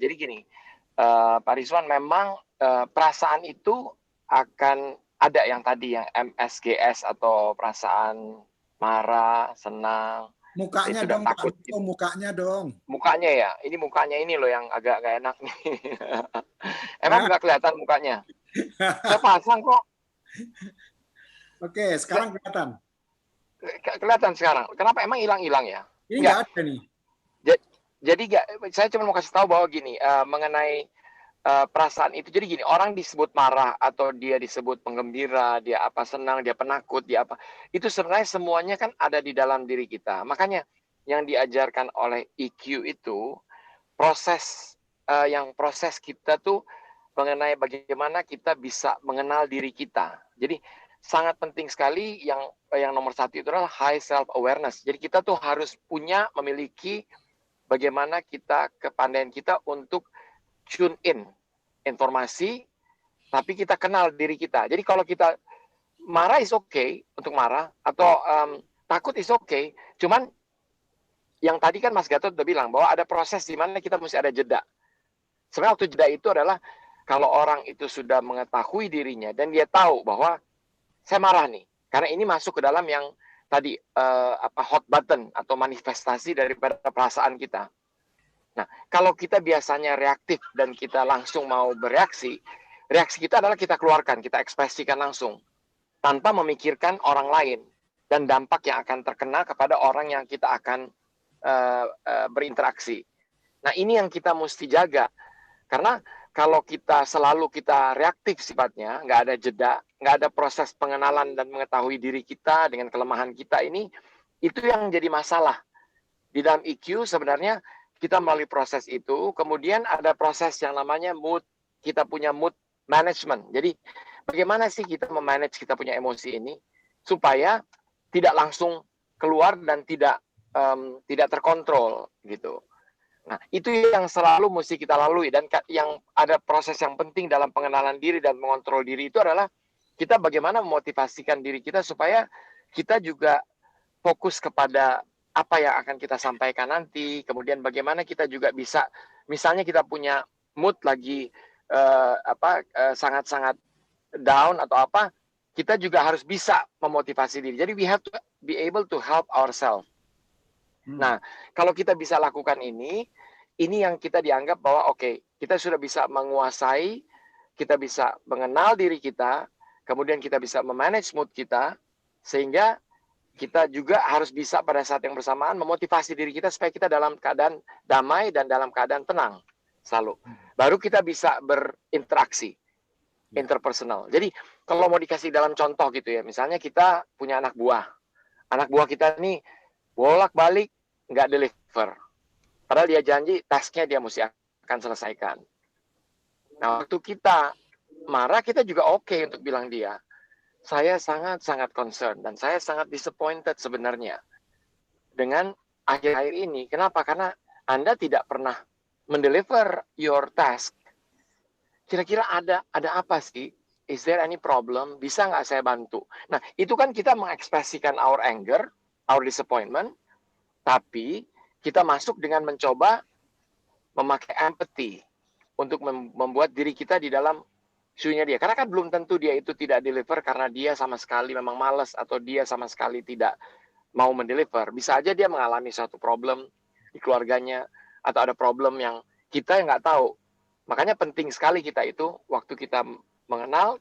Jadi gini, Pak Rizwan, memang perasaan itu akan ada yang tadi, yang MSGS atau perasaan marah, senang, mukanya itu dong, takut. Mukanya dong. Mukanya ya, ini mukanya ini loh yang agak gak enak nih. Emang nggak kelihatan mukanya? Saya pasang kok. Oke, sekarang kelihatan. Kelihatan sekarang. Kenapa emang hilang-hilang ya? Ini nggak ada nih. Jadi saya cuma mau kasih tahu bahwa gini, mengenai perasaan itu. Jadi gini, orang disebut marah atau dia disebut penggembira, dia apa senang, dia penakut, dia apa. Itu sebenarnya semuanya kan ada di dalam diri kita. Makanya yang diajarkan oleh EQ itu proses kita tuh mengenai bagaimana kita bisa mengenal diri kita. Jadi sangat penting sekali yang nomor satu itu adalah high self awareness. Jadi kita tuh harus memiliki bagaimana kepandaian kita untuk tune in informasi, tapi kita kenal diri kita. Jadi kalau kita marah is okay untuk marah, atau takut is okay. Cuman yang tadi kan Mas Gatot udah bilang bahwa ada proses di mana kita mesti ada jeda. Sebenarnya waktu jeda itu adalah kalau orang itu sudah mengetahui dirinya dan dia tahu bahwa saya marah nih, karena ini masuk ke dalam yang tadi hot button atau manifestasi daripada perasaan kita. Nah, kalau kita biasanya reaktif dan kita langsung mau bereaksi, reaksi kita adalah kita keluarkan, kita ekspresikan langsung, tanpa memikirkan orang lain dan dampak yang akan terkena kepada orang yang kita akan berinteraksi. Nah, ini yang kita mesti jaga, karena kalau kita reaktif sifatnya, nggak ada jeda, nggak ada proses pengenalan dan mengetahui diri kita dengan kelemahan kita ini, itu yang jadi masalah. Di dalam EQ sebenarnya kita melalui proses itu, kemudian ada proses yang namanya mood, kita punya mood management. Jadi bagaimana sih kita memanage kita punya emosi ini, supaya tidak langsung keluar dan tidak terkontrol gitu. Nah, itu yang selalu mesti kita lalui, dan yang ada proses yang penting dalam pengenalan diri dan mengontrol diri itu adalah kita bagaimana memotivasikan diri kita supaya kita juga fokus kepada apa yang akan kita sampaikan nanti, kemudian bagaimana kita juga bisa, misalnya kita punya mood lagi sangat-sangat down atau apa, kita juga harus bisa memotivasi diri. Jadi we have to be able to help ourselves. Nah, kalau kita bisa lakukan ini yang kita dianggap bahwa oke, kita sudah bisa menguasai, kita bisa mengenal diri kita, kemudian kita bisa memanage mood kita, sehingga kita juga harus bisa pada saat yang bersamaan memotivasi diri kita supaya kita dalam keadaan damai dan dalam keadaan tenang selalu. Baru kita bisa berinteraksi interpersonal. Jadi kalau mau dikasih dalam contoh gitu ya, misalnya kita punya anak buah kita nih bolak-balik nggak deliver. Padahal dia janji tasknya dia mesti akan selesaikan. Nah, waktu kita marah, kita juga oke untuk bilang dia, saya sangat-sangat concern dan saya sangat disappointed sebenarnya dengan akhir-akhir ini. Kenapa? Karena Anda tidak pernah mendeliver your task. Kira-kira ada apa sih? Is there any problem? Bisa nggak saya bantu? Nah, itu kan kita mengekspresikan our anger, our disappointment, tapi kita masuk dengan mencoba memakai empathy untuk membuat diri kita di dalam isunya dia. Karena kan belum tentu dia itu tidak deliver karena dia sama sekali memang malas atau dia sama sekali tidak mau mendeliver. Bisa aja dia mengalami suatu problem di keluarganya atau ada problem yang kita nggak tahu. Makanya penting sekali kita itu waktu kita mengenal,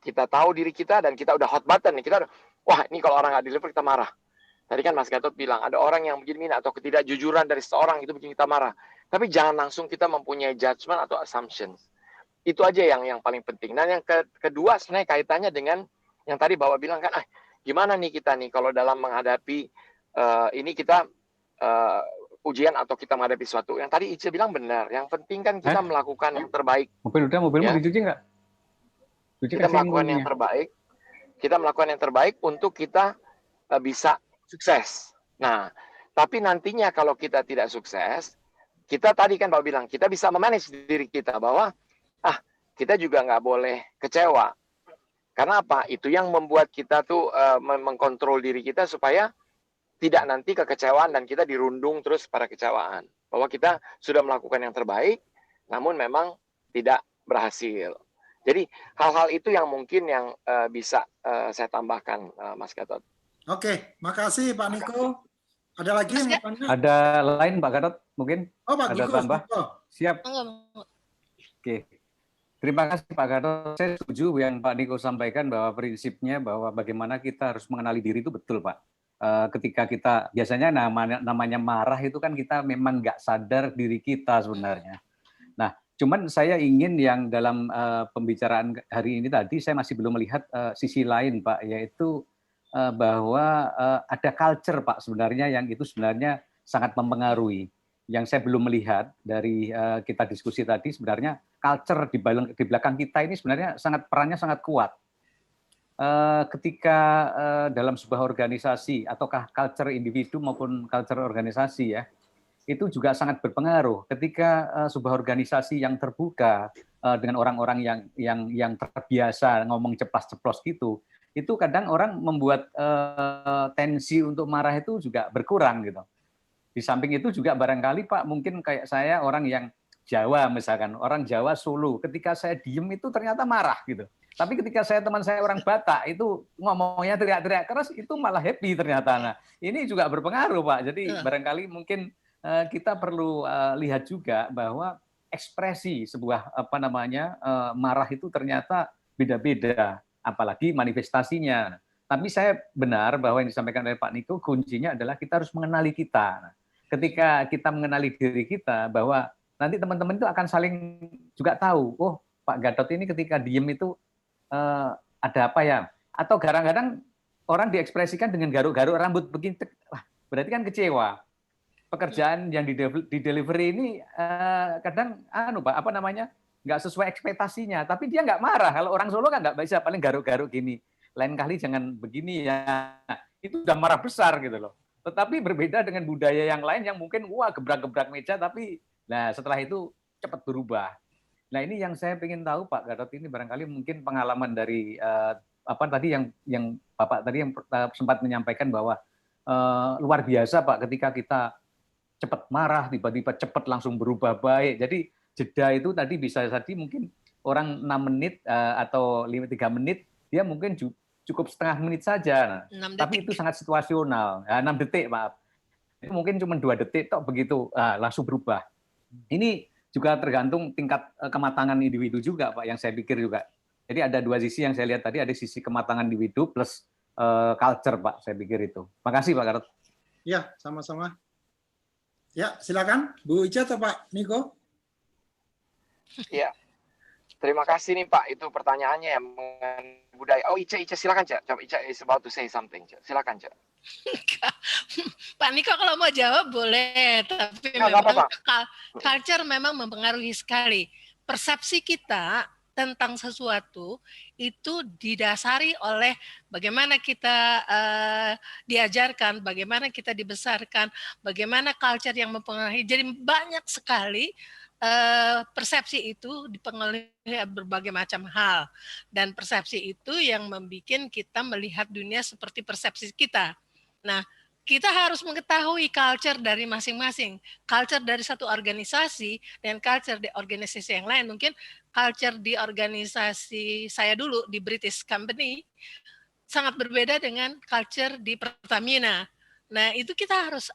kita tahu diri kita dan kita udah hot button nih. Kita udah, wah ini kalau orang nggak deliver kita marah. Tadi kan Mas Gatot bilang ada orang yang begini atau ketidakjujuran dari seorang itu bikin kita marah. Tapi jangan langsung kita mempunyai judgment atau assumptions. Itu aja yang paling penting. Dan yang kedua sebenarnya kaitannya dengan yang tadi Bapak bilang kan, gimana nih kita nih kalau dalam menghadapi ini kita ujian atau kita menghadapi sesuatu. Yang tadi Ice bilang benar. Yang penting kan kita melakukan yang terbaik. Mobilmu ya? dicuci nggak? Kita melakukan yang terbaik. Kita melakukan yang terbaik untuk kita bisa sukses. Nah, tapi nantinya kalau kita tidak sukses, kita tadi kan Bapak bilang, kita bisa memanage diri kita bahwa kita juga nggak boleh kecewa. Karena apa? Itu yang membuat kita tuh mengkontrol diri kita supaya tidak nanti kekecewaan dan kita dirundung terus pada kecewaan. Bahwa kita sudah melakukan yang terbaik, namun memang tidak berhasil. Jadi hal-hal itu yang mungkin yang bisa saya tambahkan, Mas Gatot. Oke, makasih Pak Niko. Ada lagi yang mau tanya? Ada lain Pak Gatot mungkin? Oh, Pak ada Niko, tambah? Siap. Oke. Terima kasih Pak Gatot. Saya setuju yang Pak Niko sampaikan bahwa prinsipnya bahwa bagaimana kita harus mengenali diri itu betul Pak. Ketika kita biasanya namanya marah itu kan kita memang nggak sadar diri kita sebenarnya. Nah, cuman saya ingin yang dalam pembicaraan hari ini tadi saya masih belum melihat sisi lain Pak, yaitu bahwa ada culture Pak sebenarnya yang itu sebenarnya sangat mempengaruhi. Yang saya belum melihat dari kita diskusi tadi sebenarnya culture di belakang kita ini sebenarnya perannya sangat kuat. Ketika dalam sebuah organisasi ataukah culture individu maupun culture organisasi ya, itu juga sangat berpengaruh. Ketika sebuah organisasi yang terbuka dengan orang-orang yang terbiasa ngomong ceplas-ceplos gitu, itu kadang orang membuat tensi untuk marah itu juga berkurang gitu. Di samping itu juga barangkali Pak, mungkin kayak saya orang yang Jawa misalkan, orang Jawa Solo, ketika saya diem itu ternyata marah gitu. Tapi ketika teman saya orang Batak itu ngomongnya teriak-teriak keras itu malah happy ternyata. Nah, ini juga berpengaruh Pak. Jadi barangkali mungkin kita perlu lihat juga bahwa ekspresi sebuah marah itu ternyata beda-beda, apalagi manifestasinya. Tapi saya benar bahwa yang disampaikan oleh Pak Niko kuncinya adalah kita harus mengenali kita. Nah, ketika kita mengenali diri kita bahwa nanti teman-teman itu akan saling juga tahu, oh Pak Gatot ini ketika diem itu ada apa ya? Atau kadang-kadang orang diekspresikan dengan garuk-garuk rambut begini, wah berarti kan kecewa. Pekerjaan yang di delivery ini kadang Pak nggak sesuai ekspektasinya, tapi dia nggak marah. Kalau orang Solo kan nggak bisa, paling garuk-garuk gini. Lain kali jangan begini ya. Itu udah marah besar gitu loh. Tetapi berbeda dengan budaya yang lain yang mungkin wah gebrak-gebrak meja, tapi nah setelah itu cepat berubah. Nah ini yang saya ingin tahu Pak Gatot, ini barangkali mungkin pengalaman dari apa tadi yang Bapak tadi yang sempat menyampaikan bahwa luar biasa Pak ketika kita cepat marah tiba-tiba cepat langsung berubah baik. Jadi jeda itu tadi bisa jadi mungkin orang 6 menit atau 3 menit dia mungkin cukup setengah menit saja. Nah, tapi itu sangat situasional. 6 detik maaf. Itu mungkin cuma 2 detik tok begitu langsung berubah. Ini juga tergantung tingkat kematangan individu juga Pak, yang saya pikir juga. Jadi ada 2 sisi yang saya lihat tadi, ada sisi kematangan individu plus culture Pak, saya pikir itu. Makasih Pak Gatot. Ya, sama-sama. Ya, silakan Bu Ica atau Pak Niko. Ya, terima kasih nih Pak. Itu pertanyaannya yang mengenai budaya. Oh Ica silakan Cak. Coba Ica is about to say something Cak. Silakan Cak. Pak Niko kalau mau jawab boleh, tapi Nggak memang apa-apa. culture memang mempengaruhi sekali. Persepsi kita tentang sesuatu itu didasari oleh bagaimana kita diajarkan, bagaimana kita dibesarkan, bagaimana culture yang mempengaruhi. Jadi banyak sekali persepsi itu dipengaruhi berbagai macam hal, dan persepsi itu yang membuat kita melihat dunia seperti persepsi kita. Nah, kita harus mengetahui culture dari masing-masing. Culture dari satu organisasi dan culture di organisasi yang lain. Mungkin culture di organisasi saya dulu di British Company sangat berbeda dengan culture di Pertamina. Nah, itu kita harus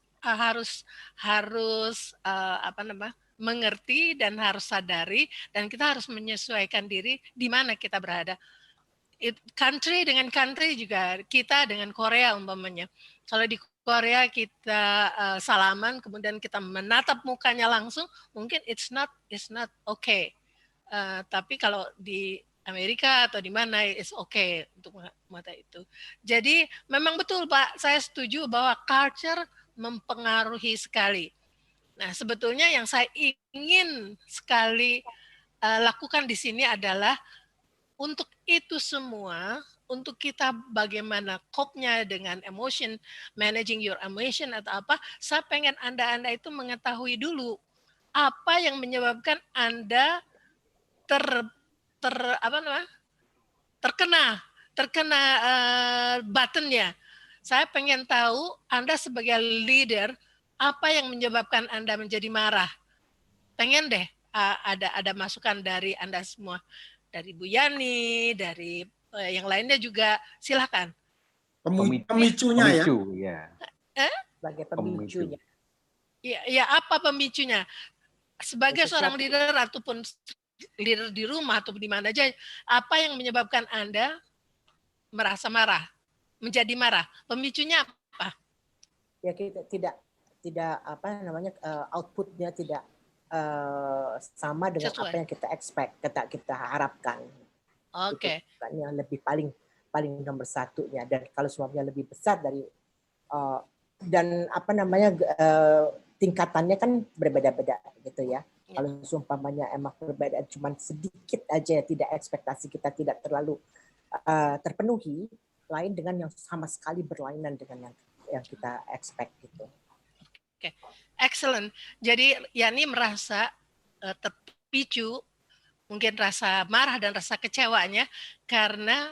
mengerti dan harus sadari, dan kita harus menyesuaikan diri di mana kita berada. Country dengan country juga, kita dengan Korea umpamanya. Kalau di Korea kita salaman, kemudian kita menatap mukanya langsung, mungkin it's not okay. Tapi kalau di Amerika atau di mana it's okay untuk mata itu. Jadi memang betul Pak, saya setuju bahwa culture mempengaruhi sekali. Nah, sebetulnya yang saya ingin sekali lakukan di sini adalah untuk itu semua, untuk kita bagaimana cope-nya dengan emotion, managing your emotion atau apa, saya pengen Anda itu mengetahui dulu apa yang menyebabkan Anda terkena button-nya. Saya pengen tahu Anda sebagai leader, apa yang menyebabkan Anda menjadi marah. Pengen deh ada masukan dari Anda semua. Dari Bu Yani, dari yang lainnya juga, silakan. Pemicunya ya. Sebagai pemicunya. Ya, apa pemicunya? Sebagai seorang leader ataupun leader di rumah atau di mana aja, apa yang menyebabkan Anda merasa marah, menjadi marah? Pemicunya apa? Ya kita tidak outputnya tidak sama dengan sesuai. apa yang kita expect, kita harapkan. Oke. Yang lebih paling nomor satunya, dan kalau suaminya lebih besar dari dan tingkatannya kan berbeda-beda gitu ya. Kalau seumpamanya emang berbeda cuma sedikit aja, tidak ekspektasi kita tidak terlalu terpenuhi, lain dengan yang sama sekali berlainan dengan yang kita expect gitu. Oke, excellent. Jadi Yani merasa terpicu, mungkin rasa marah dan rasa kecewanya karena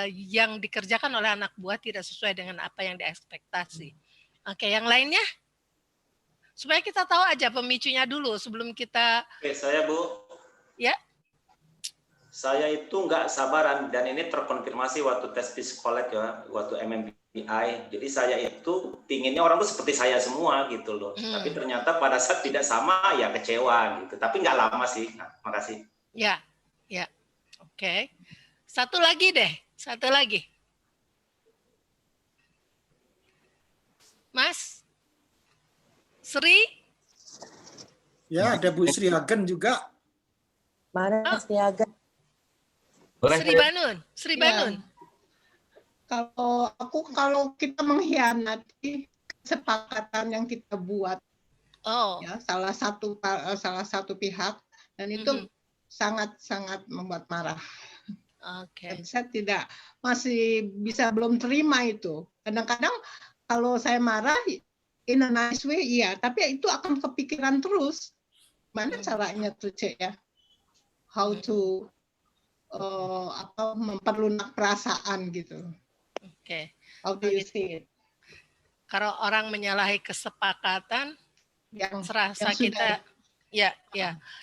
yang dikerjakan oleh anak buah tidak sesuai dengan apa yang diekspektasi. Oke, yang lainnya? Supaya kita tahu aja pemicunya dulu sebelum kita... Oke, saya Bu. Ya. Saya itu nggak sabaran, dan ini terkonfirmasi waktu tes psikolog ya, waktu MMBI. Jadi saya itu pinginnya orang tuh seperti saya semua gitu loh. Tapi ternyata pada saat tidak sama ya kecewa gitu. Tapi nggak lama sih. Nah, makasih. Ya. Oke. Satu lagi deh. Mas Sri? Ya, ada Bu Sri Agen juga. Mana Sri Agen? Sri Banun. Kalau kita mengkhianati kesepakatan yang kita buat, ya, salah satu pihak, dan itu sangat membuat marah. Oke. Saya masih belum terima itu. Kadang-kadang kalau saya marah in a nice way, iya, tapi itu akan kepikiran terus. Mana caranya tuh, Cek ya? How to memperlunak perasaan gitu. Oke. How do you see it? Kalau orang menyalahi kesepakatan, yang serasa kita, ya,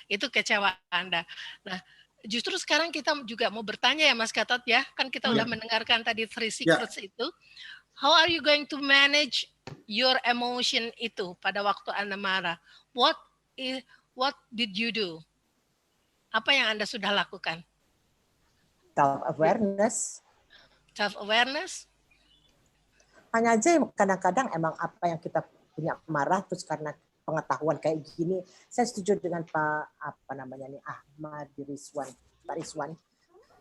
itu kecewa Anda. Nah, justru sekarang kita juga mau bertanya ya Mas Gatot ya, kan kita udah mendengarkan tadi 3 secrets itu. How are you going to manage your emotion itu pada waktu Anda marah? What did you do? Apa yang Anda sudah lakukan? Self-awareness. Self-awareness? Hanya aja kadang-kadang emang apa yang kita punya marah terus karena pengetahuan kayak gini. Saya setuju dengan Pak Ahmad Rizwan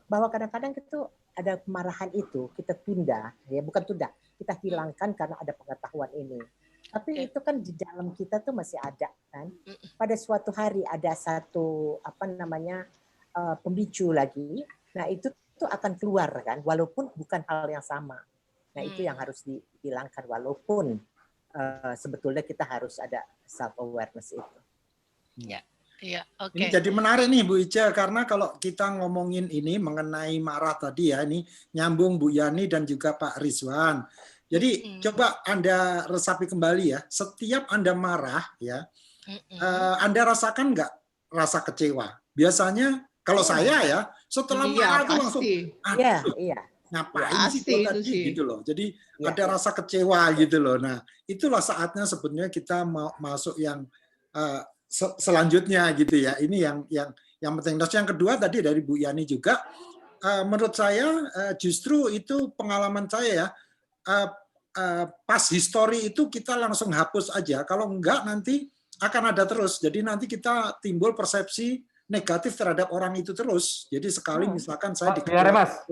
bahwa kadang-kadang itu ada kemarahan itu kita tunda, ya bukan tunda, kita hilangkan karena ada pengetahuan ini. Tapi itu kan di dalam kita tuh masih ada kan. Pada suatu hari ada satu pemicu lagi. Nah itu tuh akan keluar kan, walaupun bukan hal yang sama. Nah itu yang harus dihilangkan walaupun sebetulnya kita harus ada self awareness itu. Ya, oke. Ini jadi menarik nih Bu Ica, karena kalau kita ngomongin ini mengenai marah tadi ya, ini nyambung Bu Yani dan juga Pak Rizwan. Jadi coba Anda resapi kembali ya, setiap Anda marah ya, Anda rasakan nggak rasa kecewa? Biasanya kalau saya ya, setelah marah itu langsung, ngapain sih gue tadi gitu loh. Jadi ada rasa kecewa gitu loh. Nah itulah saatnya sebenarnya kita mau masuk yang selanjutnya gitu ya. Ini yang penting. Terus yang kedua tadi dari Bu Yani juga, menurut saya justru itu pengalaman saya ya, pas history itu kita langsung hapus aja. Kalau enggak nanti akan ada terus. Jadi nanti kita timbul persepsi negatif terhadap orang itu terus. Jadi sekali misalkan saya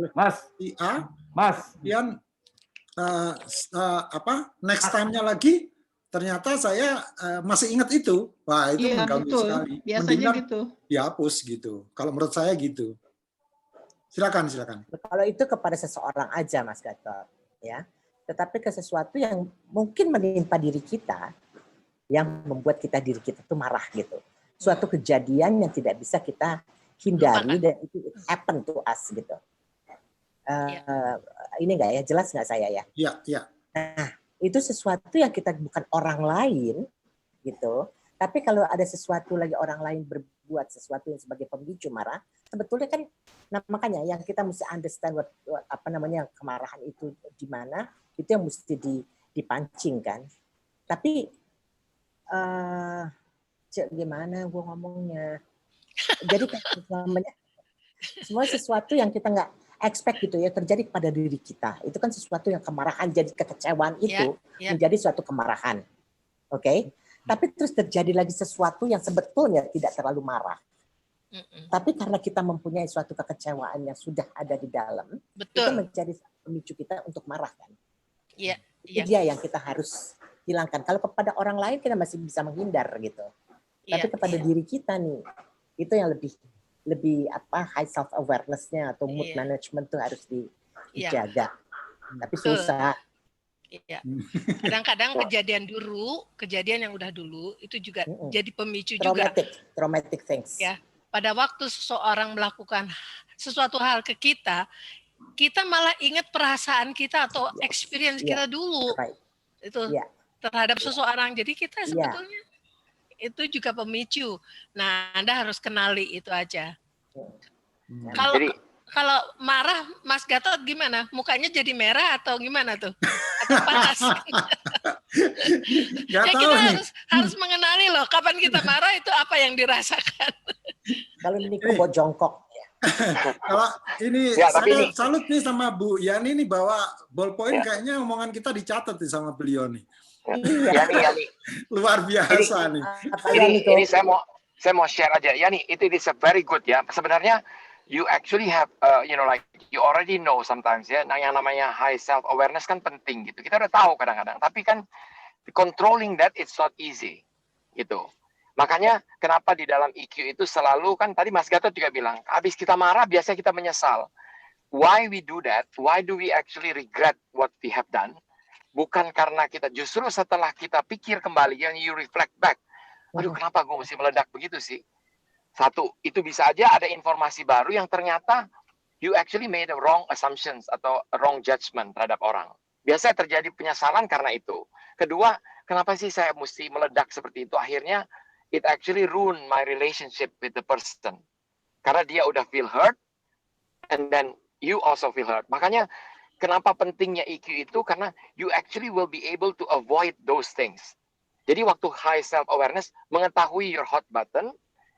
Mas, kemudian next time-nya lagi ternyata saya masih ingat itu. Wah, itu mengganggu sekali. Biasanya gitu. Dihapus gitu. Kalau menurut saya gitu. Silakan. Kalau itu kepada seseorang aja Mas Gatot, ya. Tetapi ke sesuatu yang mungkin menimpa diri kita yang membuat diri kita tuh marah gitu. Suatu kejadian yang tidak bisa kita hindari dan itu happen to us gitu. Ini enggak ya, jelas nggak saya ya? Iya. Nah, itu sesuatu yang kita bukan orang lain gitu. Tapi kalau ada sesuatu lagi orang lain berbuat sesuatu yang sebagai pemicu marah, sebetulnya kan makanya yang kita mesti understand kemarahan itu di mana, itu yang mesti dipancing kan. Tapi gimana gue ngomongnya? Jadi semua sesuatu yang kita nggak expect gitu ya terjadi pada diri kita. Itu kan sesuatu yang kemarahan jadi kekecewaan itu menjadi suatu kemarahan. Oke? Tapi terus terjadi lagi sesuatu yang sebetulnya tidak terlalu marah. Tapi karena kita mempunyai suatu kekecewaan yang sudah ada di dalam, itu menjadi pemicu kita untuk marah kan. Itu dia yang kita harus hilangkan. Kalau kepada orang lain kita masih bisa menghindar gitu. Tapi kepada diri kita nih, itu yang lebih high self awareness-nya atau mood management tuh harus dijaga. Tapi susah. Iya. Kadang-kadang kejadian yang udah dulu itu juga jadi pemicu juga. Traumatic things. Ya. Pada waktu seseorang melakukan sesuatu hal ke kita malah ingat perasaan kita atau experience kita dulu. Itu terhadap seseorang. Jadi kita sebetulnya itu juga pemicu. Nah, Anda harus kenali itu aja. Kalau marah, Mas Gatot gimana? Mukanya jadi merah atau gimana tuh? Atau panas? Kita harus mengenali loh, kapan kita marah itu apa yang dirasakan. Kalau ini kok jongkok. Kalau ini saya salut nih sama Bu Yani nih, bawa ballpoint kayaknya omongan kita dicatat nih sama beliau nih. Yani. Luar biasa nih. Ini saya mau share aja. Yani, it is a very good ya. Sebenarnya you actually have you already know sometimes ya. Nah, yang namanya high self awareness kan penting gitu. Kita udah tahu kadang-kadang, tapi kan controlling that it's not easy gitu. Makanya kenapa di dalam EQ itu selalu kan tadi Mas Gatot juga bilang, habis kita marah biasanya kita menyesal. Why we do that? Why do we actually regret what we have done? bukan karena kita, justru setelah kita pikir kembali, yang you reflect back, aduh kenapa gue mesti meledak begitu sih? Satu, itu bisa aja ada informasi baru yang ternyata you actually made a wrong assumptions atau a wrong judgment terhadap orang. Biasanya terjadi penyesalan karena itu. Kedua, kenapa sih saya mesti meledak seperti itu? Akhirnya it actually ruin my relationship with the person. Karena dia udah feel hurt, and then you also feel hurt. Makanya kenapa pentingnya EQ itu, karena you actually will be able to avoid those things. Jadi waktu high self-awareness, mengetahui your hot button,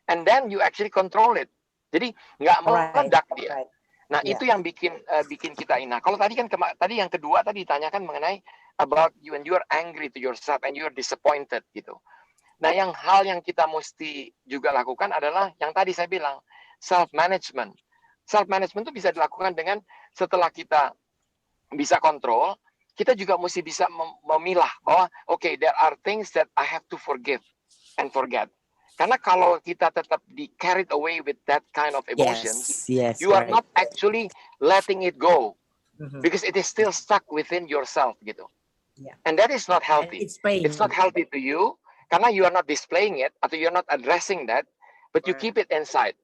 and then you actually control it. Jadi nggak meledak dia. Nah, itu yang bikin kita ini. Nah, kalau tadi kan tadi yang kedua tadi ditanyakan mengenai about you when you are angry to yourself and you are disappointed gitu. Nah, hal yang kita mesti juga lakukan adalah yang tadi saya bilang, self management. Self management itu bisa dilakukan dengan setelah kita bisa kontrol, kita juga mesti bisa memilah bahwa okay, there are things that I have to forgive and forget. Karena kalau kita tetap carried away with that kind of emotions, you are not actually letting it go, because it is still stuck within yourself gitu. And that is not healthy. It's not healthy to you karena you are not displaying it atau you are not addressing that, but you keep it inside.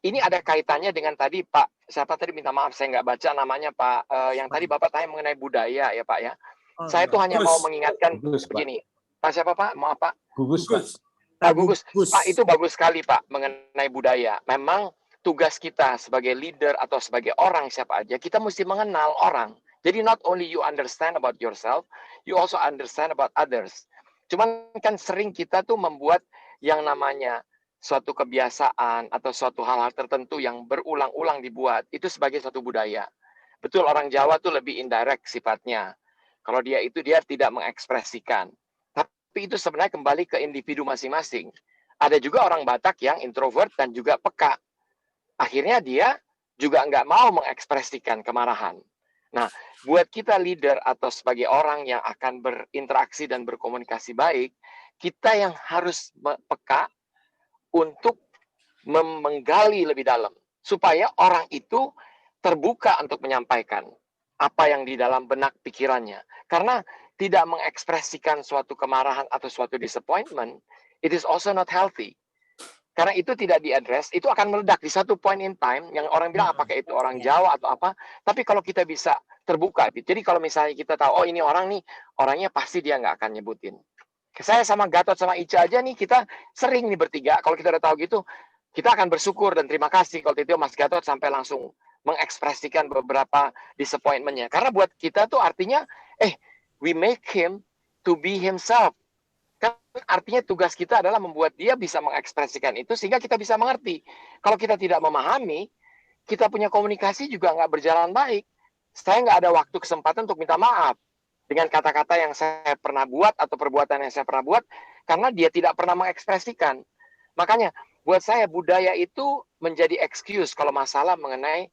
Ini ada kaitannya dengan tadi Pak, siapa tadi minta maaf saya nggak baca namanya Pak, yang tadi Bapak tanya mengenai budaya ya Pak ya. Saya tuh hanya mau mengingatkan begini. Pak siapa Pak? Maaf Pak. Gugus. Pak Gugus. Pak itu bagus sekali Pak mengenai budaya. Memang tugas kita sebagai leader atau sebagai orang siapa aja, kita mesti mengenal orang. Jadi not only you understand about yourself, you also understand about others. Cuman kan sering kita tuh membuat yang namanya suatu kebiasaan atau suatu hal-hal tertentu yang berulang-ulang dibuat, itu sebagai suatu budaya. Betul, orang Jawa tuh lebih indirect sifatnya. Kalau dia tidak mengekspresikan. Tapi itu sebenarnya kembali ke individu masing-masing. Ada juga orang Batak yang introvert dan juga peka. Akhirnya dia juga nggak mau mengekspresikan kemarahan. Nah, buat kita leader atau sebagai orang yang akan berinteraksi dan berkomunikasi baik, kita yang harus peka untuk menggali lebih dalam. Supaya orang itu terbuka untuk menyampaikan apa yang di dalam benak pikirannya. Karena tidak mengekspresikan suatu kemarahan atau suatu disappointment, it is also not healthy. Karena itu tidak diadres, itu akan meledak di satu point in time, yang orang bilang apakah itu orang Jawa atau apa, tapi kalau kita bisa terbuka, jadi kalau misalnya kita tahu, oh ini orang nih, orangnya pasti dia nggak akan nyebutin. Saya sama Gatot sama Ica aja nih, kita sering nih bertiga, kalau kita udah tahu gitu, kita akan bersyukur dan terima kasih kalau itu Mas Gatot sampai langsung mengekspresikan beberapa disappointment-nya. Karena buat kita tuh artinya, we make him to be himself. Kan artinya tugas kita adalah membuat dia bisa mengekspresikan itu sehingga kita bisa mengerti. Kalau kita tidak memahami, kita punya komunikasi juga nggak berjalan baik. Saya nggak ada waktu kesempatan untuk minta maaf dengan kata-kata yang saya pernah buat atau perbuatan yang saya pernah buat karena dia tidak pernah mengekspresikan. Makanya buat saya budaya itu menjadi excuse kalau masalah mengenai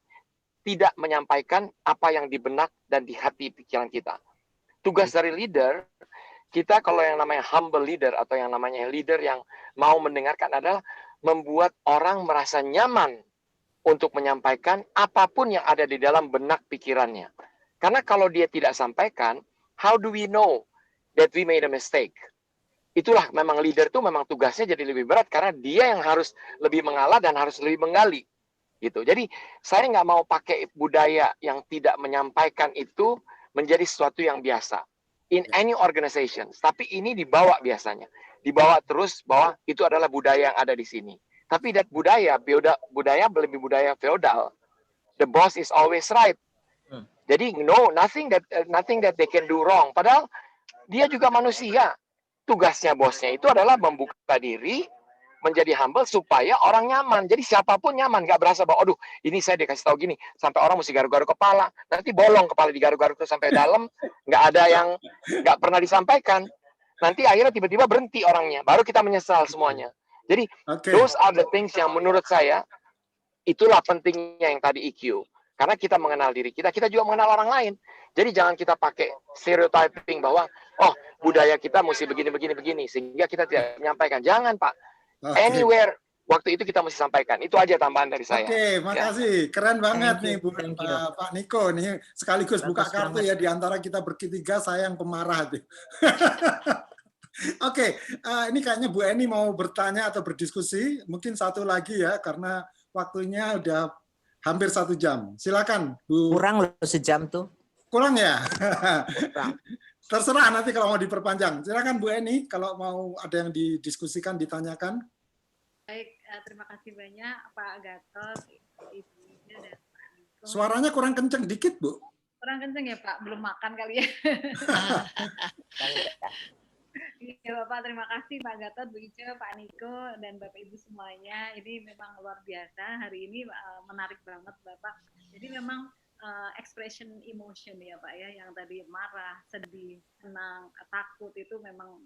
tidak menyampaikan apa yang di benak dan di hati pikiran kita. Tugas dari leader, kita kalau yang namanya humble leader atau yang namanya leader yang mau mendengarkan adalah membuat orang merasa nyaman untuk menyampaikan apapun yang ada di dalam benak pikirannya. Karena kalau dia tidak sampaikan, how do we know that we made a mistake? Itulah memang leader itu memang tugasnya jadi lebih berat karena dia yang harus lebih mengalah dan harus lebih menggali. Gitu. Jadi saya nggak mau pakai budaya yang tidak menyampaikan itu menjadi sesuatu yang biasa in any organization. Tapi ini dibawa biasanya, dibawa terus bahwa itu adalah budaya yang ada di sini. Tapi that budaya lebih budaya feodal. The boss is always right. Jadi nothing that they can do wrong. Padahal dia juga manusia. Tugasnya bosnya itu adalah membuka diri, menjadi humble supaya orang nyaman. Jadi siapapun nyaman, nggak berasa bahwa, aduh, ini saya dikasih tahu gini, sampai orang mesti garuk-garuk kepala, nanti bolong kepala digaruk-garuk terus sampai dalam, nggak ada yang nggak pernah disampaikan. Nanti akhirnya tiba-tiba berhenti orangnya, baru kita menyesal semuanya. Jadi those are the things yang menurut saya itulah pentingnya yang tadi EQ. Karena kita mengenal diri kita, kita juga mengenal orang lain. Jadi jangan kita pakai stereotyping bahwa, oh budaya kita mesti begini, sehingga kita tidak menyampaikan. Jangan Pak. Anywhere waktu itu kita mesti sampaikan. Itu aja tambahan dari saya. Oke, makasih. Keren banget nih Bu, Thank you. Pak Niko nih, sekaligus buka Bagus kartu banget. ya di antara kita bertiga, saya yang pemarah tuh. Oke, ini kayaknya Bu Eni mau bertanya atau berdiskusi. Mungkin satu lagi ya, karena waktunya udah hampir 1 jam. Silakan Bu. Kurang loh sejam tuh. Kurang ya? Kurang. Terserah nanti kalau mau diperpanjang. Silakan Bu Eni, kalau mau ada yang didiskusikan, ditanyakan. Baik, terima kasih banyak Pak Gatot, Ibu Ida, dan Pak Niko. Suaranya kurang kenceng dikit, Bu. Kurang kenceng ya Pak, belum makan kali ya. Iya Bapak, terima kasih Pak Gatot, Bu Ica, Pak Niko, dan Bapak Ibu semuanya. Ini memang luar biasa, hari ini menarik banget Bapak. Jadi memang expression emotion ya Pak ya, yang tadi marah, sedih, senang, takut itu memang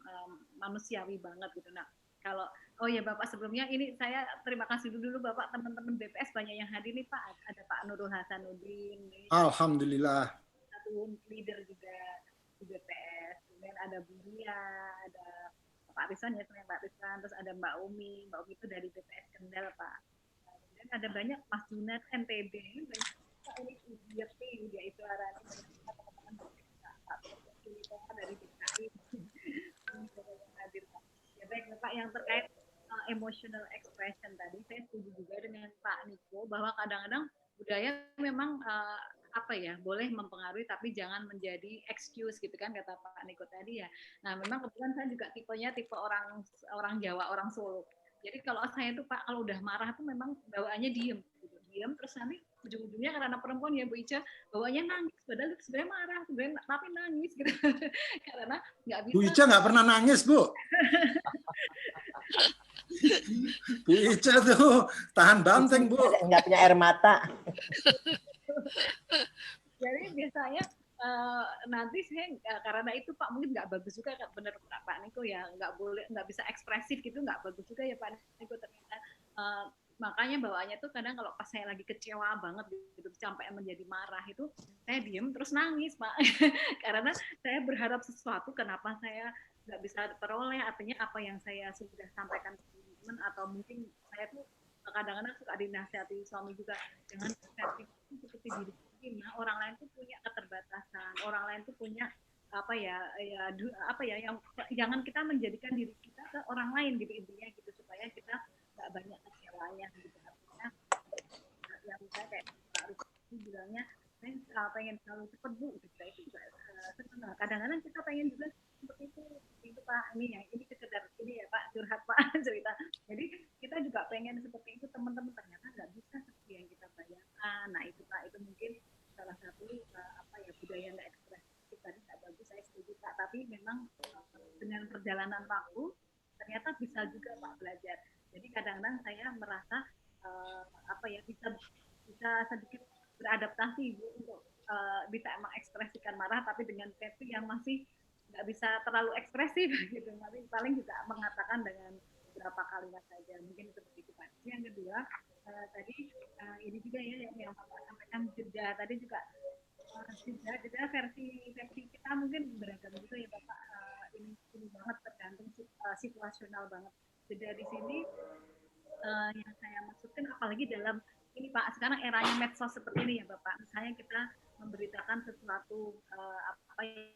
manusiawi banget gitu. Nah, kalau oh ya Bapak, sebelumnya ini saya terima kasih dulu Bapak, teman-teman BPS banyak yang hadir nih Pak. Ada Pak Nurul Hasanuddin, Alhamdulillah. satu leader juga di BPS. Kemudian ada Bu Ria, ada Pak Rizwan ya, Pak Rizwan, terus ada Mbak Umi itu dari BPS Kendal Pak. Kemudian ada banyak Mas Junat NTB, banyak Pak ini UGT, dia itu arahnya teman-teman Pak dari DKI. Hadir Pak. Ya baik Bapak, yang terkait emotional expression tadi, saya setuju juga dengan Pak Niko bahwa kadang-kadang budaya memang apa ya, boleh mempengaruhi tapi jangan menjadi excuse gitu kan, kata Pak Niko tadi ya. Nah memang kebetulan saya juga tipenya tipe orang Jawa, orang Solo. Jadi kalau saya tuh Pak, kalau udah marah tuh memang bawaannya diem gitu. Diem terus nanti ujung-ujungnya karena perempuan ya Bu Ica, bawaannya nangis, padahal sebenarnya marah, sebenarnya tapi nangis gitu. Karena nggak bisa. Bu Ica nggak pernah nangis, Bu. Bu Ica tuh tahan banteng, Bu. Nggak punya air mata. Jadi biasanya nanti saya karena itu Pak mungkin nggak bagus juga, benar Pak Niko ya, nggak bisa ekspresif gitu, nggak bagus juga ya Pak Niko ternyata. Makanya bawaannya tuh kadang kalau pas saya lagi kecewa banget gitu sampai menjadi marah itu saya diem terus nangis Pak. Karena saya berharap sesuatu, kenapa saya nggak bisa peroleh, artinya apa yang saya sudah sampaikan ke teman, atau mungkin saya tuh kadang-kadang suka dinasihati suami juga, jangan seperti diri sendiri. Nah, orang lain tuh punya keterbatasan, orang lain tuh punya apa ya yang jangan kita menjadikan diri kita ke orang lain gitu intinya gitu, supaya kita nggak banyak kecewanya gitu. Artinya yang saya kayak Pak Rusdi bilangnya, saya pengen selalu cepet Bu, gitu. Itu juga senang. Kadang-kadang kita pengen juga seperti itu Pak, ini ya, ini sekedar ini ya Pak, curhat Pak cerita. Jadi kita juga pengen seperti itu teman-teman, ternyata nggak bisa seperti yang kita bayangkan. Nah itu Pak, itu mungkin salah satu budaya nggak ekspresif tadi nggak bagus, saya setuju Pak. Tapi memang dengan perjalanan waktu ternyata bisa juga Pak belajar. Jadi kadang-kadang saya merasa bisa sedikit beradaptasi Bu untuk bisa emang ekspresikan marah, tapi dengan versi yang masih nggak bisa terlalu ekspresif gitu. Tapi paling juga mengatakan dengan beberapa kalimat saja. Mungkin seperti itu Pak. Yang kedua tadi ini juga ya yang Bapak sampaikan, jeda tadi juga jeda versi kita mungkin beragam juga ya Bapak. Ini banget tergantung situasional banget. Jeda di sini yang saya maksudkan apalagi dalam ini Pak, sekarang eranya medsos seperti ini ya Bapak. Misalnya kita memberitakan sesuatu,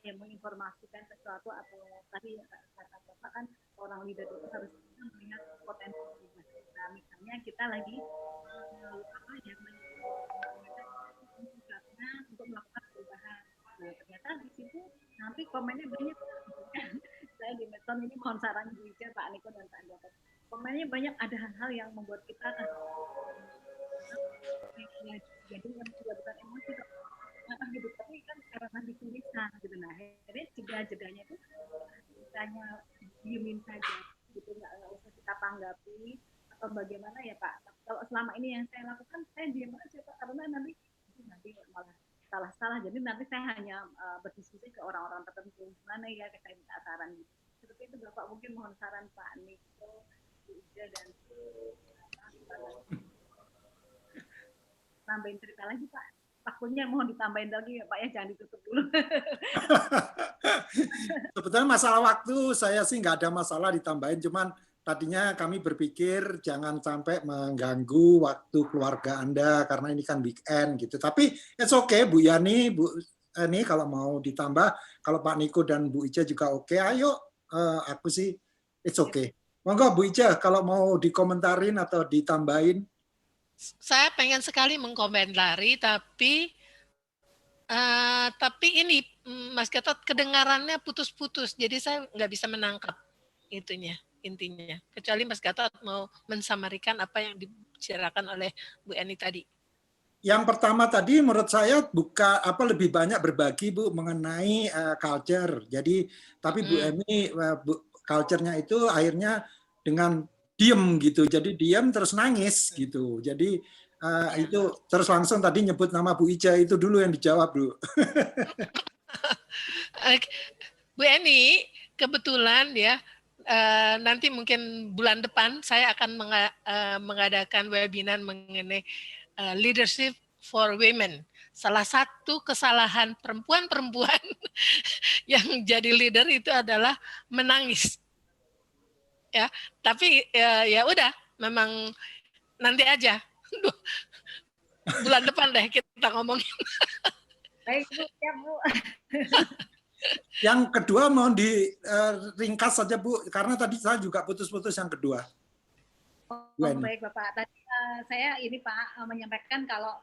menginformasikan sesuatu, atau tadi kata Bapak kan orang leader itu harus melihat potensi. Nah, misalnya kita lagi untuk melakukan perubahan. Nah, ternyata di situ nanti komennya banyak. Saya di medsos ini mohon saran juga Pak Niko dan Pak Gatot. Komennya banyak, ada hal-hal yang membuat kita jadi yang bukan emosi gitu, tapi kan karena dituliskan gitu. Nah akhirnya jedanya itu hanya diemin saja gitu, nggak usah kita tanggapi atau bagaimana ya Pak. Kalau selama ini yang saya lakukan, saya diem aja Pak, karena nanti malah salah. Jadi nanti saya hanya berdiskusi ke orang-orang tertentu, mana ya saya minta saran gitu. Seperti itu Bapak, mungkin mohon saran Pak Niko, Bu Ida, dan tambahin cerita lagi Pak. Takutnya mohon ditambahin lagi ya Pak ya, jangan ditutup dulu. Sebetulnya masalah waktu saya sih nggak ada masalah ditambahin, cuman tadinya kami berpikir jangan sampai mengganggu waktu keluarga Anda karena ini kan weekend gitu. Tapi it's okay, Bu Yani, Bu ini kalau mau ditambah, kalau Pak Niko dan Bu Ica juga oke, ayo. Aku sih it's okay. Monggo Bu Ica kalau mau dikomentarin atau ditambahin. Saya pengen sekali mengkomentari, tapi ini Mas Gatot kedengarannya putus-putus, jadi saya nggak bisa menangkap intinya. Kecuali Mas Gatot mau mensamarikan apa yang dibicarakan oleh Bu Eni tadi. Yang pertama tadi menurut saya lebih banyak berbagi Bu mengenai culture. Jadi tapi Bu Eni culture-nya itu akhirnya dengan diem gitu. Jadi diem terus nangis gitu. Jadi itu terus langsung tadi nyebut nama Bu Ica itu dulu yang dijawab, Bu. Bu Eni, kebetulan ya nanti mungkin bulan depan saya akan mengadakan webinar mengenai leadership for women. Salah satu kesalahan perempuan-perempuan yang jadi leader itu adalah menangis. Ya, tapi ya udah, memang nanti aja. Bulan depan deh kita ngomongin. Baik Bu, ya Bu. Yang kedua mau diringkas saja Bu, karena tadi saya juga putus-putus yang kedua. Baik Bapak, tadi saya ini Pak menyampaikan kalau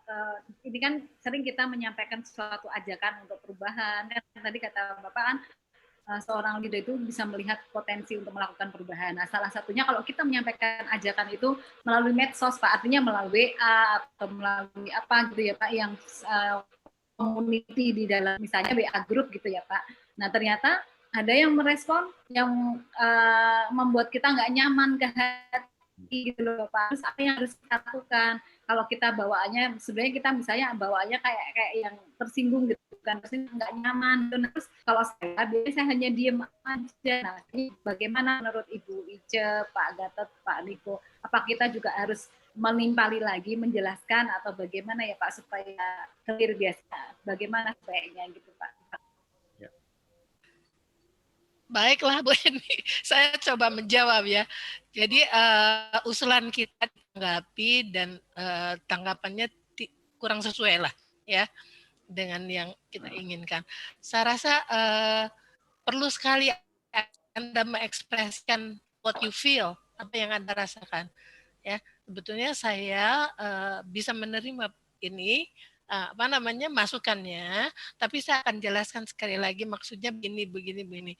ini kan sering kita menyampaikan suatu ajakan untuk perubahan. Tadi kata Bapak kan seorang leader itu bisa melihat potensi untuk melakukan perubahan. Nah, salah satunya kalau kita menyampaikan ajakan itu melalui medsos, Pak, artinya melalui WA atau melalui apa gitu ya Pak, yang community di dalam misalnya WA group gitu ya Pak. Nah, ternyata ada yang merespon yang membuat kita nggak nyaman ke hati gitu loh Pak. Terus apa yang harus kita lakukan? Kalau kita bawaannya sebenarnya kita misalnya bawaannya kayak yang tersinggung gitu kan, nggak nyaman. Terus kalau saya hanya diem aja. Nah, ini bagaimana menurut Ibu Ica, Pak Gatot, Pak Niko? Apa kita juga harus menimpali lagi, menjelaskan atau bagaimana ya Pak supaya clear biasa? Bagaimana sebaiknya gitu Pak? Baiklah Bu Eni, saya coba menjawab ya. Jadi usulan kita ditanggapi dan tanggapannya kurang sesuai lah ya dengan yang kita inginkan. Saya rasa perlu sekali Anda mengekspresikan what you feel, apa yang Anda rasakan. Ya, sebetulnya saya bisa menerima ini masukannya, tapi saya akan jelaskan sekali lagi maksudnya begini.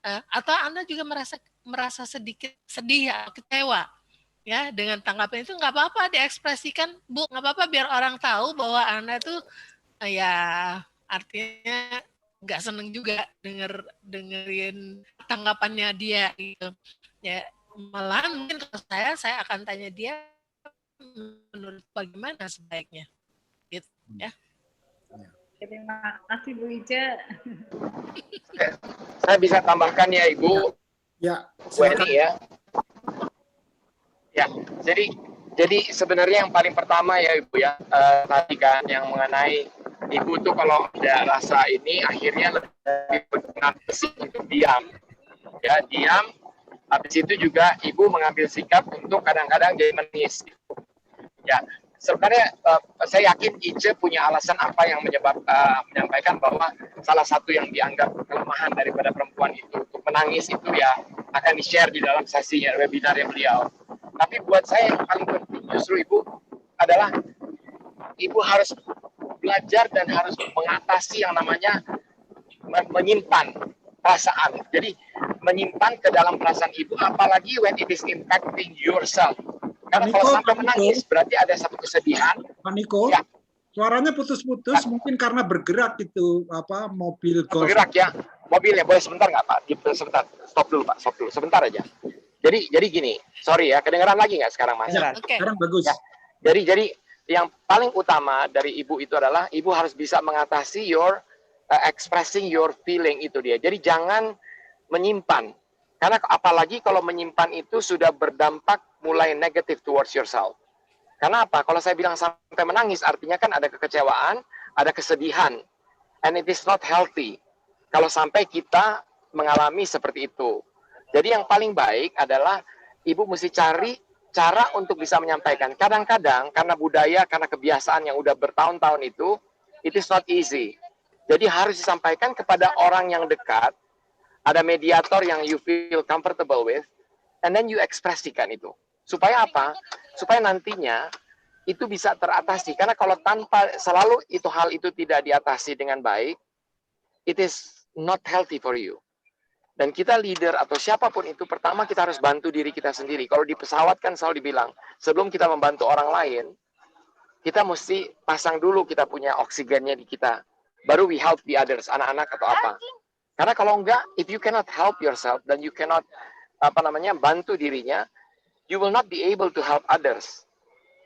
Atau Anda juga merasa sedikit sedih ya, kecewa ya dengan tanggapan itu, nggak apa-apa diekspresikan Bu, nggak apa-apa biar orang tahu bahwa Anda tuh ya artinya nggak seneng juga dengerin tanggapannya dia gitu ya. Malahan mungkin kalau saya akan tanya dia menurut bagaimana sebaiknya gitu ya. Terima kasih Bu Ica. Saya bisa tambahkan ya Ibu. Ya. Bu Eni ya. Ya, jadi sebenarnya yang paling pertama ya Ibu ya, tadi kan yang mengenai Ibu tuh kalau ada rasa ini akhirnya lebih berpengaruh untuk diam. Ya, diam. Habis itu juga Ibu mengambil sikap untuk kadang-kadang jadi menangis. Ya, sebenarnya saya yakin Ica punya alasan apa yang menyampaikan bahwa salah satu yang dianggap kelemahan daripada perempuan itu untuk menangis itu ya akan di-share di dalam sesinya webinarnya beliau. Tapi buat saya yang paling penting justru Ibu adalah Ibu harus belajar dan harus mengatasi yang namanya menyimpan perasaan. Jadi menyimpan ke dalam perasaan Ibu, apalagi when it is impacting yourself. Karena kalau sampai menangis berarti ada satu kesedihan. Pak Niko, ya. Suaranya putus-putus, mungkin karena bergerak itu mobil golf. Bergerak ya, mobilnya boleh sebentar nggak Pak? Sebentar, stop dulu Pak, sebentar aja. Jadi gini, sorry ya, kedengeran lagi nggak sekarang Mas? Ya, sekarang bagus. Ya. Jadi yang paling utama dari Ibu itu adalah Ibu harus bisa mengatasi expressing your feeling itu dia. Jadi jangan menyimpan. Karena apalagi kalau menyimpan itu sudah berdampak mulai negatif towards yourself. Karena apa? Kalau saya bilang sampai menangis, artinya kan ada kekecewaan, ada kesedihan. And it is not healthy. Kalau sampai kita mengalami seperti itu. Jadi yang paling baik adalah Ibu mesti cari cara untuk bisa menyampaikan. Kadang-kadang karena budaya, karena kebiasaan yang udah bertahun-tahun itu, it is not easy. Jadi harus disampaikan kepada orang yang dekat, ada mediator yang you feel comfortable with, and then you ekspresikan itu. Supaya apa? Supaya nantinya itu bisa teratasi. Karena kalau tanpa selalu hal itu tidak diatasi dengan baik, it is not healthy for you. Dan kita leader atau siapapun itu, pertama kita harus bantu diri kita sendiri. Kalau di pesawat kan selalu dibilang, sebelum kita membantu orang lain, kita mesti pasang dulu kita punya oksigennya di kita. Baru we help the others, anak-anak atau apa. Karena kalau enggak, if you cannot help yourself, dan you cannot bantu dirinya, you will not be able to help others.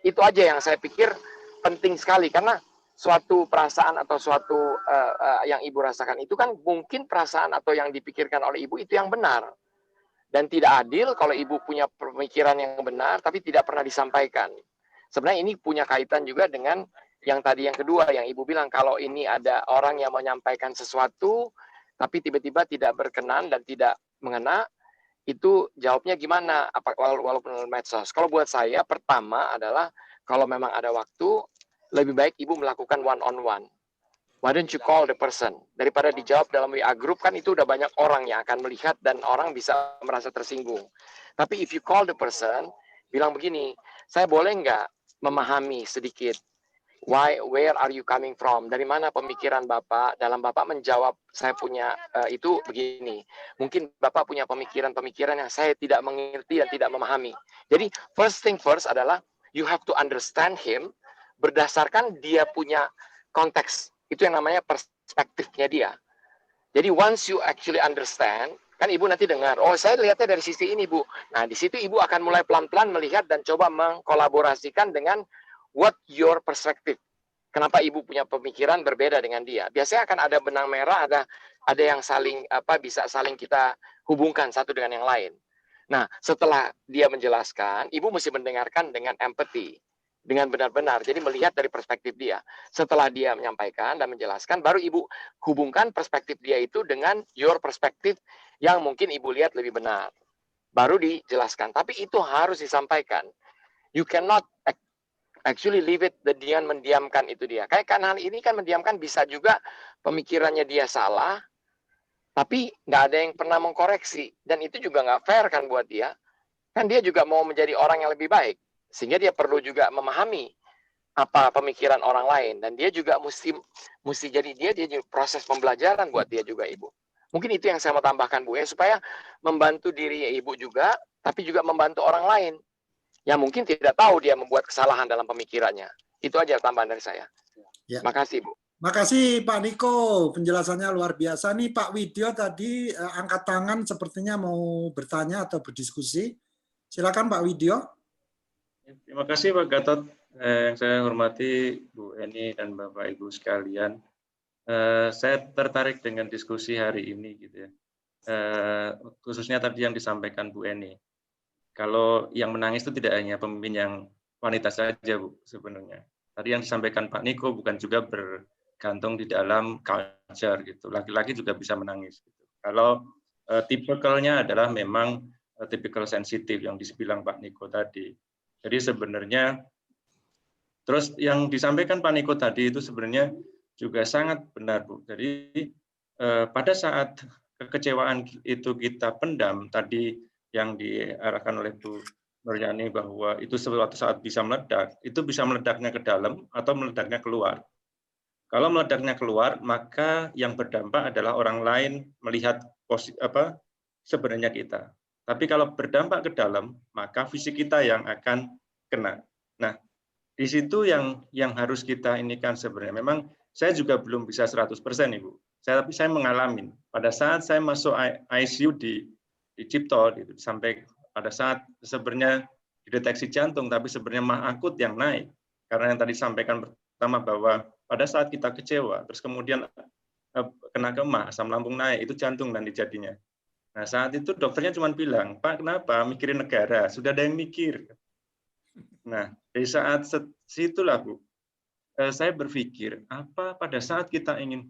Itu aja yang saya pikir penting sekali, karena suatu perasaan atau suatu yang ibu rasakan itu kan mungkin perasaan atau yang dipikirkan oleh ibu itu yang benar. Dan tidak adil kalau ibu punya pemikiran yang benar tapi tidak pernah disampaikan. Sebenarnya ini punya kaitan juga dengan yang tadi yang kedua yang ibu bilang, kalau ini ada orang yang menyampaikan sesuatu tapi tiba-tiba tidak berkenan dan tidak mengena, itu jawabnya gimana walaupun medsos. Kalau buat saya pertama adalah kalau memang ada waktu, lebih baik ibu melakukan one-on-one. Why don't you call the person? Daripada dijawab dalam WA group, kan itu udah banyak orang yang akan melihat dan orang bisa merasa tersinggung. Tapi if you call the person, bilang begini, saya boleh nggak memahami sedikit? Where are you coming from? Dari mana pemikiran Bapak? Dalam Bapak menjawab, saya punya itu begini. Mungkin Bapak punya pemikiran-pemikiran yang saya tidak mengerti dan tidak memahami. Jadi first thing first adalah you have to understand him, berdasarkan dia punya konteks. Itu yang namanya perspektifnya dia. Jadi once you actually understand, kan ibu nanti dengar, oh saya lihatnya dari sisi ini bu. Nah di situ ibu akan mulai pelan-pelan melihat dan coba mengkolaborasikan dengan what your perspective. Kenapa ibu punya pemikiran berbeda dengan dia? Biasanya akan ada benang merah, ada yang saling bisa saling kita hubungkan satu dengan yang lain. Nah setelah dia menjelaskan, ibu mesti mendengarkan dengan empathy. Dengan benar-benar, jadi melihat dari perspektif dia. Setelah dia menyampaikan dan menjelaskan, baru ibu hubungkan perspektif dia itu dengan your perspektif yang mungkin ibu lihat lebih benar. Baru dijelaskan, tapi itu harus disampaikan. You cannot actually leave it dengan mendiamkan itu dia. Kayak kan hal ini kan mendiamkan bisa juga pemikirannya dia salah, tapi nggak ada yang pernah mengkoreksi. Dan itu juga nggak fair kan buat dia. Kan dia juga mau menjadi orang yang lebih baik. Sehingga dia perlu juga memahami apa pemikiran orang lain, dan dia juga mesti jadi dia proses pembelajaran buat dia juga ibu. Mungkin itu yang saya mau tambahkan bu ya, supaya membantu diri ibu juga, tapi juga membantu orang lain yang mungkin tidak tahu dia membuat kesalahan dalam pemikirannya. Itu aja tambahan dari saya. Ya. Makasih bu. Makasih Pak Niko, penjelasannya luar biasa. Nih Pak Widyo tadi angkat tangan sepertinya mau bertanya atau berdiskusi. Silakan Pak Widyo. Terima kasih Pak Gatot, yang saya hormati Bu Eni dan Bapak Ibu sekalian. Saya tertarik dengan diskusi hari ini gitu ya. Khususnya tadi yang disampaikan Bu Eni. Kalau yang menangis itu tidak hanya pemimpin yang wanita saja Bu sebenarnya. Tadi yang disampaikan Pak Niko bukan juga bergantung di dalam culture gitu. Laki-laki juga bisa menangis gitu. Kalau tipikalnya adalah memang tipikal sensitif yang dibilang Pak Niko tadi. Jadi sebenarnya, terus yang disampaikan Pak Niko tadi itu sebenarnya juga sangat benar, Bu. Jadi pada saat kekecewaan itu kita pendam, tadi yang diarahkan oleh Bu Nuryani bahwa itu suatu saat bisa meledak, itu bisa meledaknya ke dalam atau meledaknya keluar. Kalau meledaknya keluar, maka yang berdampak adalah orang lain melihat sebenarnya kita. Tapi kalau berdampak ke dalam, maka fisik kita yang akan kena. Nah, di situ yang harus kita inikan sebenarnya. Memang saya juga belum bisa 100% Ibu. Tapi saya mengalami. Pada saat saya masuk ICU di Cipto, gitu, sampai pada saat sebenarnya dideteksi jantung, tapi sebenarnya mah akut yang naik. Karena yang tadi sampaikan pertama bahwa pada saat kita kecewa, terus kemudian kena kemah, asam lambung naik, itu jantung nanti jadinya. Nah, saat itu dokternya cuma bilang, Pak, kenapa mikirin negara? Sudah ada yang mikir. Nah, dari saat situlah, Bu, saya berpikir, apa pada saat kita ingin,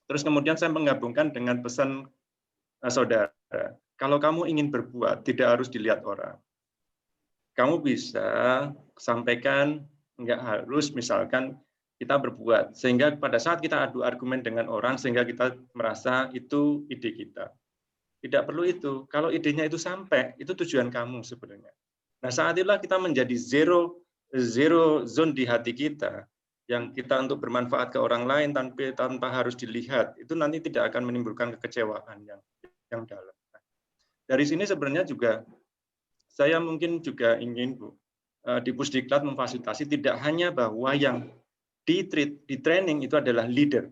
terus kemudian saya menggabungkan dengan pesan saudara, kalau kamu ingin berbuat, tidak harus dilihat orang. Kamu bisa sampaikan, nggak harus misalkan kita berbuat. Sehingga pada saat kita adu argumen dengan orang, sehingga kita merasa itu ide kita. Tidak perlu itu. Kalau idenya itu sampai, itu tujuan kamu sebenarnya. Nah, saat itulah kita menjadi zero zone di hati kita, yang kita untuk bermanfaat ke orang lain tanpa harus dilihat, itu nanti tidak akan menimbulkan kekecewaan yang dalam. Nah, dari sini sebenarnya juga saya mungkin juga ingin Bu, di Pusdiklat memfasilitasi tidak hanya bahwa yang di training itu adalah leader,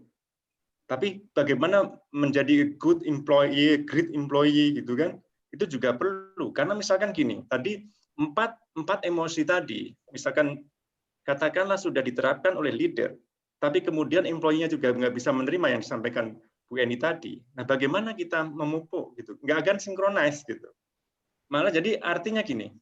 tapi bagaimana menjadi good employee, great employee gitu kan, itu juga perlu. Karena misalkan gini, tadi empat emosi tadi, misalkan katakanlah sudah diterapkan oleh leader, tapi kemudian employee-nya juga nggak bisa menerima yang disampaikan Bu Eni tadi. Nah, bagaimana kita memupuk gitu? Nggak akan synchronize gitu. Malah jadi artinya gini,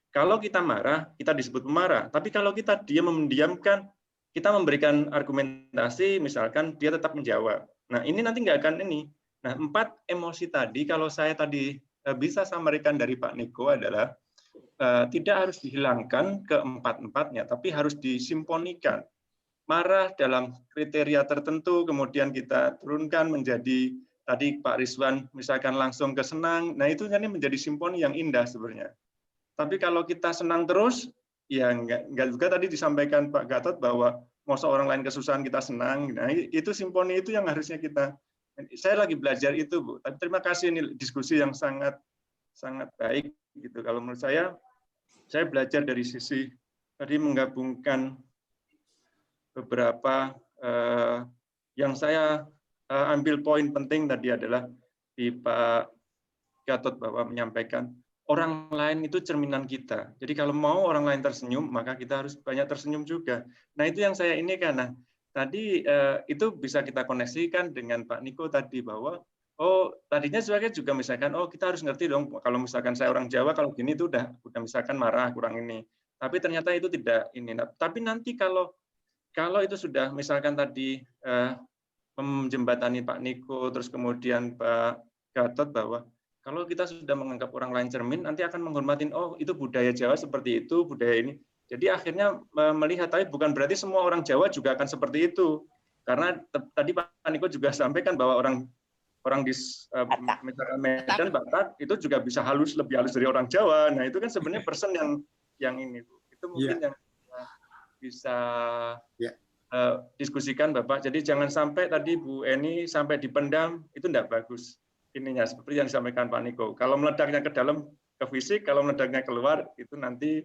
kalau kita marah, kita disebut pemarah. Tapi kalau kita mendiamkan, kita memberikan argumentasi, misalkan dia tetap menjawab. Nah, ini nanti nggak akan ini. Nah, 4 emosi tadi, kalau saya tadi bisa sampaikan dari Pak Niko adalah tidak harus dihilangkan keempat-empatnya, tapi harus disimponikan. Marah dalam kriteria tertentu, kemudian kita turunkan menjadi tadi Pak Rizwan misalkan langsung ke senang. Nah, itu kan menjadi simponi yang indah sebenarnya. Tapi kalau kita senang terus, ya enggak juga tadi disampaikan Pak Gatot bahwa mau seorang lain kesusahan kita senang. Nah, itu simponi itu yang harusnya kita. Saya lagi belajar itu, Bu. Tapi terima kasih, ini diskusi yang sangat baik gitu. Kalau menurut saya belajar dari sisi tadi menggabungkan beberapa yang saya ambil poin penting tadi adalah di Pak Gatot bahwa menyampaikan orang lain itu cerminan kita. Jadi kalau mau orang lain tersenyum, maka kita harus banyak tersenyum juga. Nah, itu yang saya ini karena tadi itu bisa kita koneksikan dengan Pak Niko tadi bahwa tadinya sebagai juga misalkan kita harus ngerti dong kalau misalkan saya orang Jawa kalau gini itu udah misalkan marah kurang ini. Tapi ternyata itu tidak ini. Tapi nanti kalau itu sudah misalkan tadi menjembatani Pak Niko terus kemudian Pak Gatot bahwa kalau kita sudah menganggap orang lain cermin, nanti akan menghormatin, itu budaya Jawa seperti itu, budaya ini. Jadi akhirnya melihat, tapi bukan berarti semua orang Jawa juga akan seperti itu. Karena tadi Pak Niko juga sampaikan bahwa orang di misalkan Medan, Batak, itu juga bisa lebih halus dari orang Jawa. Nah, itu kan sebenarnya person yang ini. Itu mungkin yang bisa diskusikan Bapak. Jadi jangan sampai tadi Bu Eni sampai dipendam, itu tidak bagus. Ininya seperti yang disampaikan Pak Niko. Kalau meledaknya ke dalam ke fisik, kalau meledaknya keluar itu nanti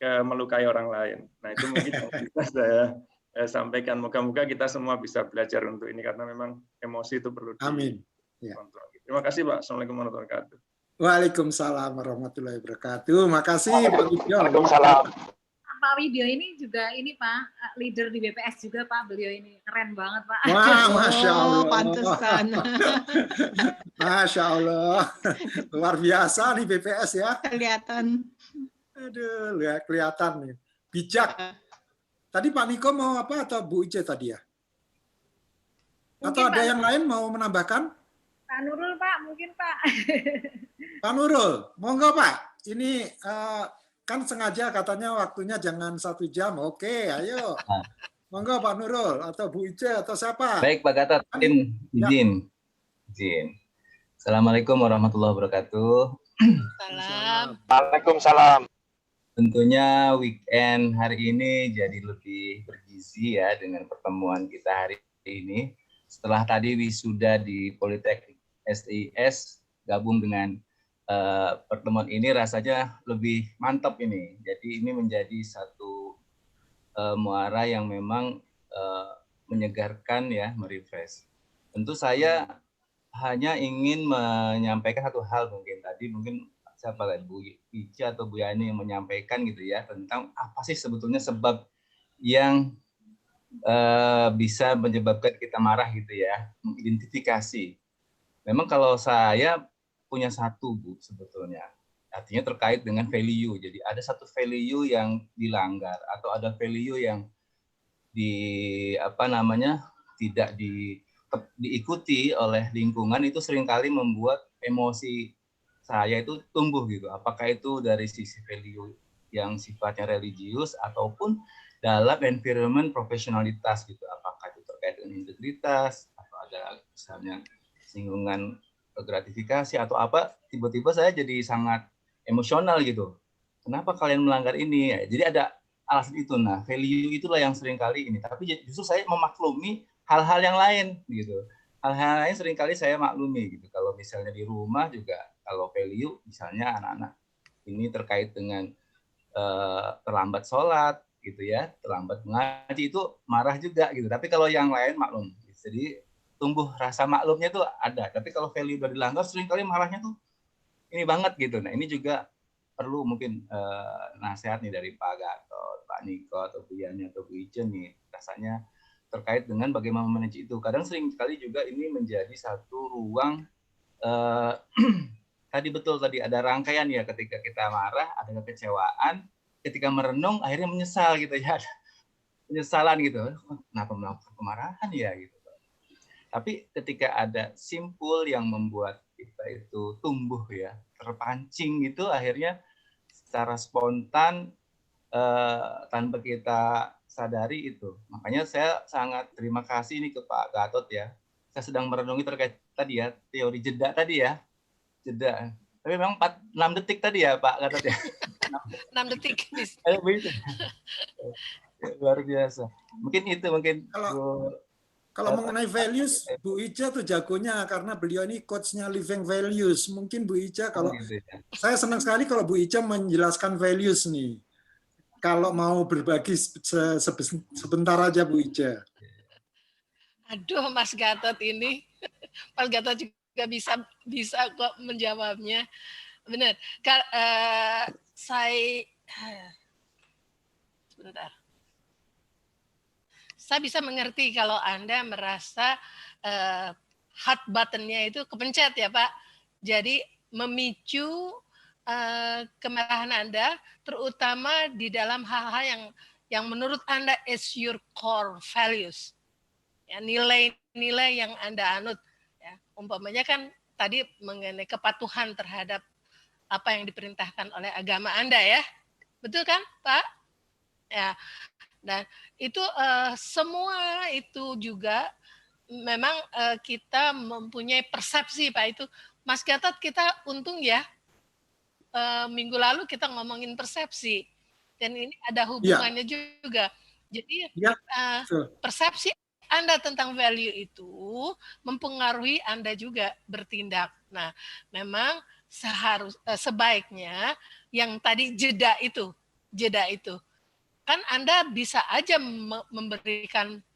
melukai orang lain. Nah, itu mungkin yang bisa saya sampaikan. Moga-moga kita semua bisa belajar untuk ini karena memang emosi itu perlu dikontrol. Terima kasih Pak. Assalamualaikum warahmatullahi wabarakatuh. Waalaikumsalam warahmatullahi wabarakatuh. Makasih Pak Widyo. Waalaikumsalam. Pak Widyo ini juga ini Pak, leader di BPS juga Pak, beliau ini keren banget Pak. Wah, Masya Allah. Pantesan. Masya Allah. Luar biasa nih BPS ya. Kelihatan. Aduh, kelihatan nih. Bijak. Tadi Pak Niko mau apa atau Bu Ice tadi ya? Atau ada yang lain mau menambahkan? Pak Nurul Pak, mungkin Pak. Pak Nurul, monggo Pak. Ini kan sengaja katanya waktunya jangan 1 jam. Oke, ayo. Monggo Pak Nurul atau Bu Ice atau siapa? Baik Pak Gatot, izin. Assalamualaikum warahmatullahi wabarakatuh. Salam. Waalaikumsalam. Tentunya weekend hari ini jadi lebih bergizi ya dengan pertemuan kita hari ini. Setelah tadi wisuda di Politeknik SIS gabung dengan pertemuan ini rasanya lebih mantap ini. Jadi ini menjadi satu muara yang memang menyegarkan ya, merefresh. Tentu saya hanya ingin menyampaikan satu hal mungkin siapa kan Bu Ica atau Bu Yani yang menyampaikan gitu ya tentang apa sih sebetulnya sebab yang bisa menyebabkan kita marah gitu ya, mengidentifikasi. Memang kalau saya punya satu Bu sebetulnya, artinya terkait dengan value. Jadi ada satu value yang dilanggar atau ada value yang tidak diikuti oleh lingkungan, itu seringkali membuat emosi saya itu tumbuh gitu. Apakah itu dari sisi value yang sifatnya religius ataupun dalam environment profesionalitas gitu. Apakah itu terkait dengan integritas atau ada misalnya singgungan gratifikasi atau apa, tiba-tiba saya jadi sangat emosional gitu. Kenapa kalian melanggar ini? Ya, jadi ada alasan itu. Nah, value itulah yang sering kali ini. Tapi justru saya memaklumi hal-hal yang lain gitu. Hal-hal lain seringkali saya maklumi gitu. Kalau misalnya di rumah juga, kalau value misalnya anak-anak ini terkait dengan terlambat sholat gitu ya, terlambat mengaji, itu marah juga gitu. Tapi kalau yang lain maklum. Jadi tumbuh rasa maklumnya tuh ada. Tapi kalau value udah dilanggar, seringkali marahnya tuh ini banget gitu. Nah ini juga perlu mungkin nasihat nih dari Pak Gatot, Pak Niko, atau Bu Yani, atau Bu Ica nih. Rasanya terkait dengan bagaimana manage itu. Kadang sering sekali juga ini menjadi satu ruang, tadi betul tadi ada rangkaian ya, ketika kita marah, ada kekecewaan, ketika merenung akhirnya menyesal gitu ya. Penyesalan gitu, kenapa melakukan kemarahan ya gitu. Tapi ketika ada simpul yang membuat kita itu tumbuh ya, terpancing gitu, akhirnya secara spontan tanpa kita sadari itu. Makanya saya sangat terima kasih nih ke Pak Gatot ya. Saya sedang merenungi terkait tadi ya, teori jeda tadi ya. Jeda. Tapi memang 6 detik tadi ya Pak Gatot ya. 6 detik. Luar biasa. Mungkin itu mungkin. Kalau mengenai values, Bu Ica tuh jagonya karena beliau ini coachnya Living Values. Mungkin Bu Ica kalau saya senang sekali kalau Bu Ica menjelaskan values nih. Kalau mau berbagi sebentar aja Bu Ica. Aduh Mas Gatot ini, Mas Gatot juga bisa kok menjawabnya. Benar. Sebentar. Saya bisa mengerti kalau Anda merasa hot button-nya itu kepencet ya Pak. Jadi memicu kemarahan Anda, terutama di dalam hal-hal yang menurut Anda is your core values. Ya, nilai-nilai yang Anda anut. Ya, umpamanya kan tadi mengenai kepatuhan terhadap apa yang diperintahkan oleh agama Anda ya. Betul kan Pak? Ya. Dan itu semua itu juga memang kita mempunyai persepsi Pak itu. Mas Gatot, kita untung ya minggu lalu kita ngomongin persepsi dan ini ada hubungannya juga. Jadi persepsi Anda tentang value itu mempengaruhi Anda juga bertindak. Nah, memang sebaiknya yang tadi jeda itu kan Anda bisa aja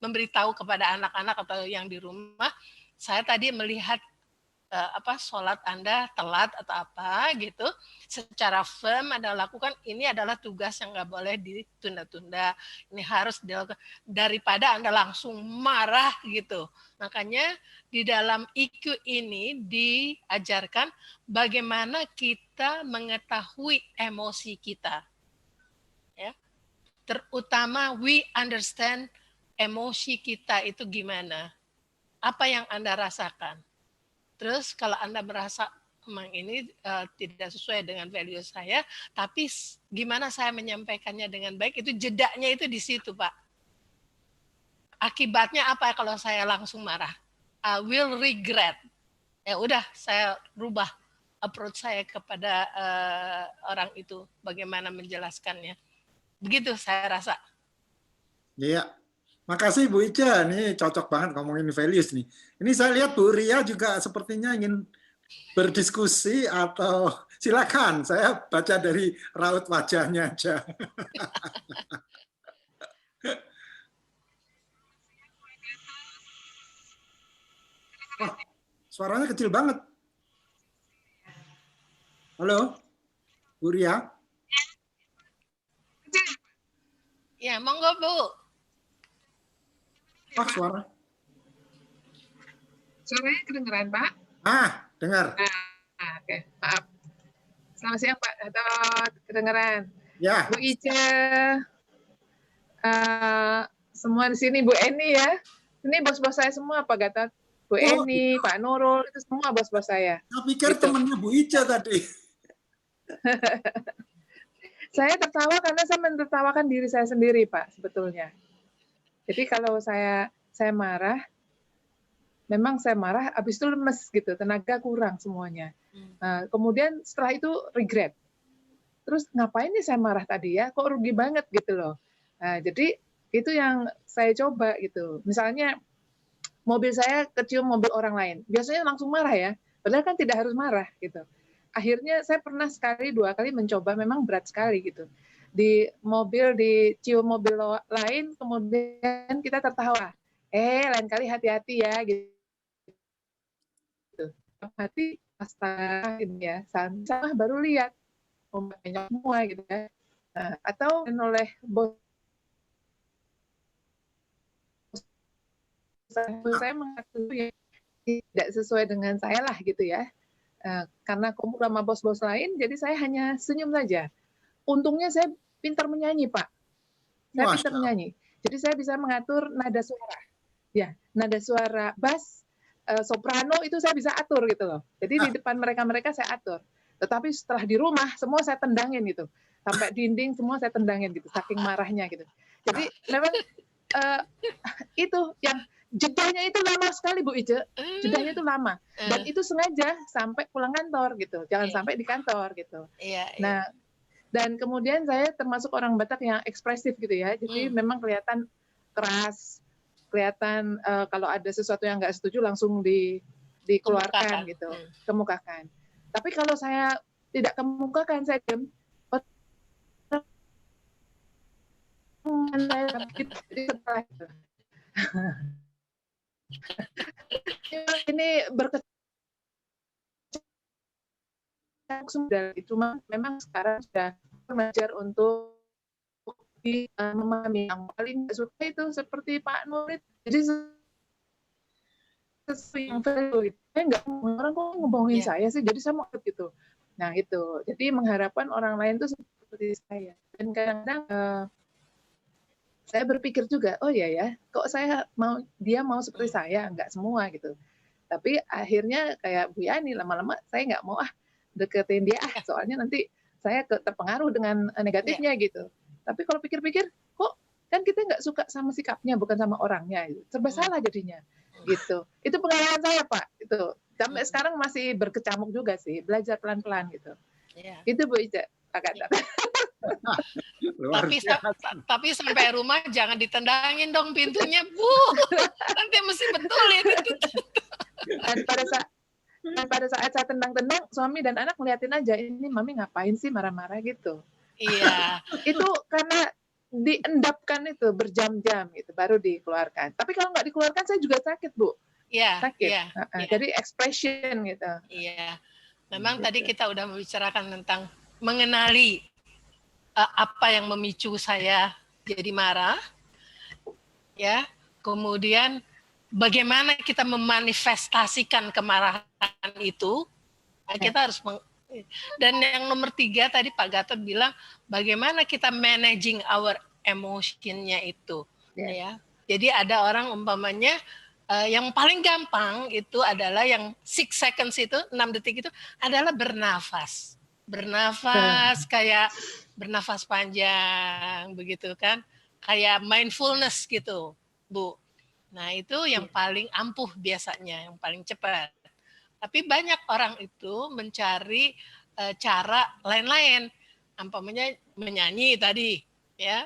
memberitahu kepada anak-anak atau yang di rumah, saya tadi melihat sholat Anda telat atau apa gitu, secara firm Anda lakukan, ini adalah tugas yang nggak boleh ditunda-tunda, ini harus dilakukan, daripada Anda langsung marah gitu. Makanya di dalam IQ ini diajarkan bagaimana kita mengetahui emosi kita. Ya. Terutama we understand emosi kita itu gimana. Apa yang Anda rasakan. Terus kalau Anda merasa memang ini tidak sesuai dengan value saya, tapi gimana saya menyampaikannya dengan baik, itu jedanya itu di situ Pak. Akibatnya apa kalau saya langsung marah? I will regret. Ya udah, saya rubah approach saya kepada orang itu, bagaimana menjelaskannya. Begitu saya rasa. Iya. Makasih Bu Ica, ini cocok banget ngomongin values nih. Ini saya lihat Bu Ria juga sepertinya ingin berdiskusi atau silakan, saya baca dari raut wajahnya aja. Oh, suaranya kecil banget. Halo, Bu Ria? Ya, monggo Bu. Suara. Suaranya kedengeran, Pak? Dengar. Oke, maaf. Selamat siang, Pak Gatot. Kedengeran. Ya. Bu Ica, semua di sini, Bu Eni ya. Ini bos-bos saya semua, Pak Gatot. Bu Oh, Eni, Pak Nurul, itu semua bos-bos saya. saya pikir Gitu. temannya Bu Ica tadi. Saya tertawa karena saya menertawakan diri saya sendiri, Pak, sebetulnya. Jadi kalau saya marah, memang saya marah, habis itu lemes gitu, tenaga kurang semuanya. Nah, kemudian setelah itu regret. Terus ngapain nih saya marah tadi ya? Kok rugi banget gitu loh. Nah, jadi itu yang saya coba gitu. Misalnya mobil saya kecium mobil orang lain, biasanya langsung marah ya. Padahal kan tidak harus marah gitu. Akhirnya saya pernah sekali 2 kali mencoba, memang berat sekali gitu. Di mobil, dicium mobil lain, kemudian kita tertawa. Lain kali hati-hati ya gitu. Hati astaga ini ya, sama baru lihat banyak semua gitu ya. Nah, atau oleh bos saya mengakui ya, tidak sesuai dengan saya lah gitu ya. Karena kumpul sama bos-bos lain, jadi saya hanya senyum saja. Untungnya saya pintar menyanyi, Pak. Saya pintar menyanyi. Jadi saya bisa mengatur nada suara. Ya, nada suara bass, soprano itu saya bisa atur gitu loh. Jadi di depan mereka saya atur. Tetapi setelah di rumah semua saya tendangin gitu. Sampai dinding semua saya tendangin gitu, saking marahnya gitu. Jadi memang itu yang jedanya itu lama sekali Bu Ice. Jedanya itu lama. Dan itu sengaja sampai pulang kantor gitu. Jangan sampai di kantor gitu. Nah, dan kemudian saya termasuk orang Batak yang ekspresif gitu ya. Jadi memang kelihatan keras, kelihatan kalau ada sesuatu yang nggak setuju langsung dikeluarkan gitu, kemukakan. Tapi kalau saya tidak kemukakan, saya diam. Jadi setelah itu. Ini sudah, cuma memang sekarang sudah belajar untuk memahami. Yang paling suka itu seperti Pak Nurit. Jadi sesuatu yang value. Saya nggak, orang kok ngebohongin saya sih, jadi saya mau gitu. Nah itu, jadi mengharapkan orang lain itu seperti saya. Dan kadang-kadang saya berpikir juga, oh ya, kok dia mau seperti saya, nggak semua gitu. Tapi akhirnya kayak Bu Yani, lama-lama saya nggak mau deketin dia, soalnya nanti saya terpengaruh dengan negatifnya gitu. Tapi kalau pikir-pikir, kok kan kita nggak suka sama sikapnya, bukan sama orangnya, gitu. Serba salah jadinya, gitu. Itu pengalaman saya Pak, itu. Sampai sekarang masih berkecamuk juga sih, belajar pelan-pelan gitu. Itu Bu Ica, Pak Gatot. Tapi sampai rumah jangan ditendangin dong pintunya, Bu. Nanti mesti betul itu. Dan pada saat saya tendang-tendang, suami dan anak ngeliatin aja, ini mami ngapain sih marah-marah gitu. Iya. Itu karena diendapkan itu berjam-jam gitu, baru dikeluarkan. Tapi kalau nggak dikeluarkan, saya juga sakit, Bu. Iya. Sakit. Iya. Jadi expression gitu. Iya. Memang tadi kita udah membicarakan tentang mengenali apa yang memicu saya jadi marah, ya. Kemudian bagaimana kita memanifestasikan kemarahan itu, kita harus dan yang nomor 3 tadi Pak Gatot bilang bagaimana kita managing our emotion-nya itu, ya. Jadi ada orang umpamanya yang paling gampang itu adalah yang 6 seconds itu, 6 detik itu adalah bernafas. Bernafas kayak bernafas panjang begitu kan, kayak mindfulness gitu, Bu. Nah, itu yang paling ampuh biasanya, yang paling cepat. Tapi banyak orang itu mencari cara lain-lain, umpamanya menyanyi tadi, ya.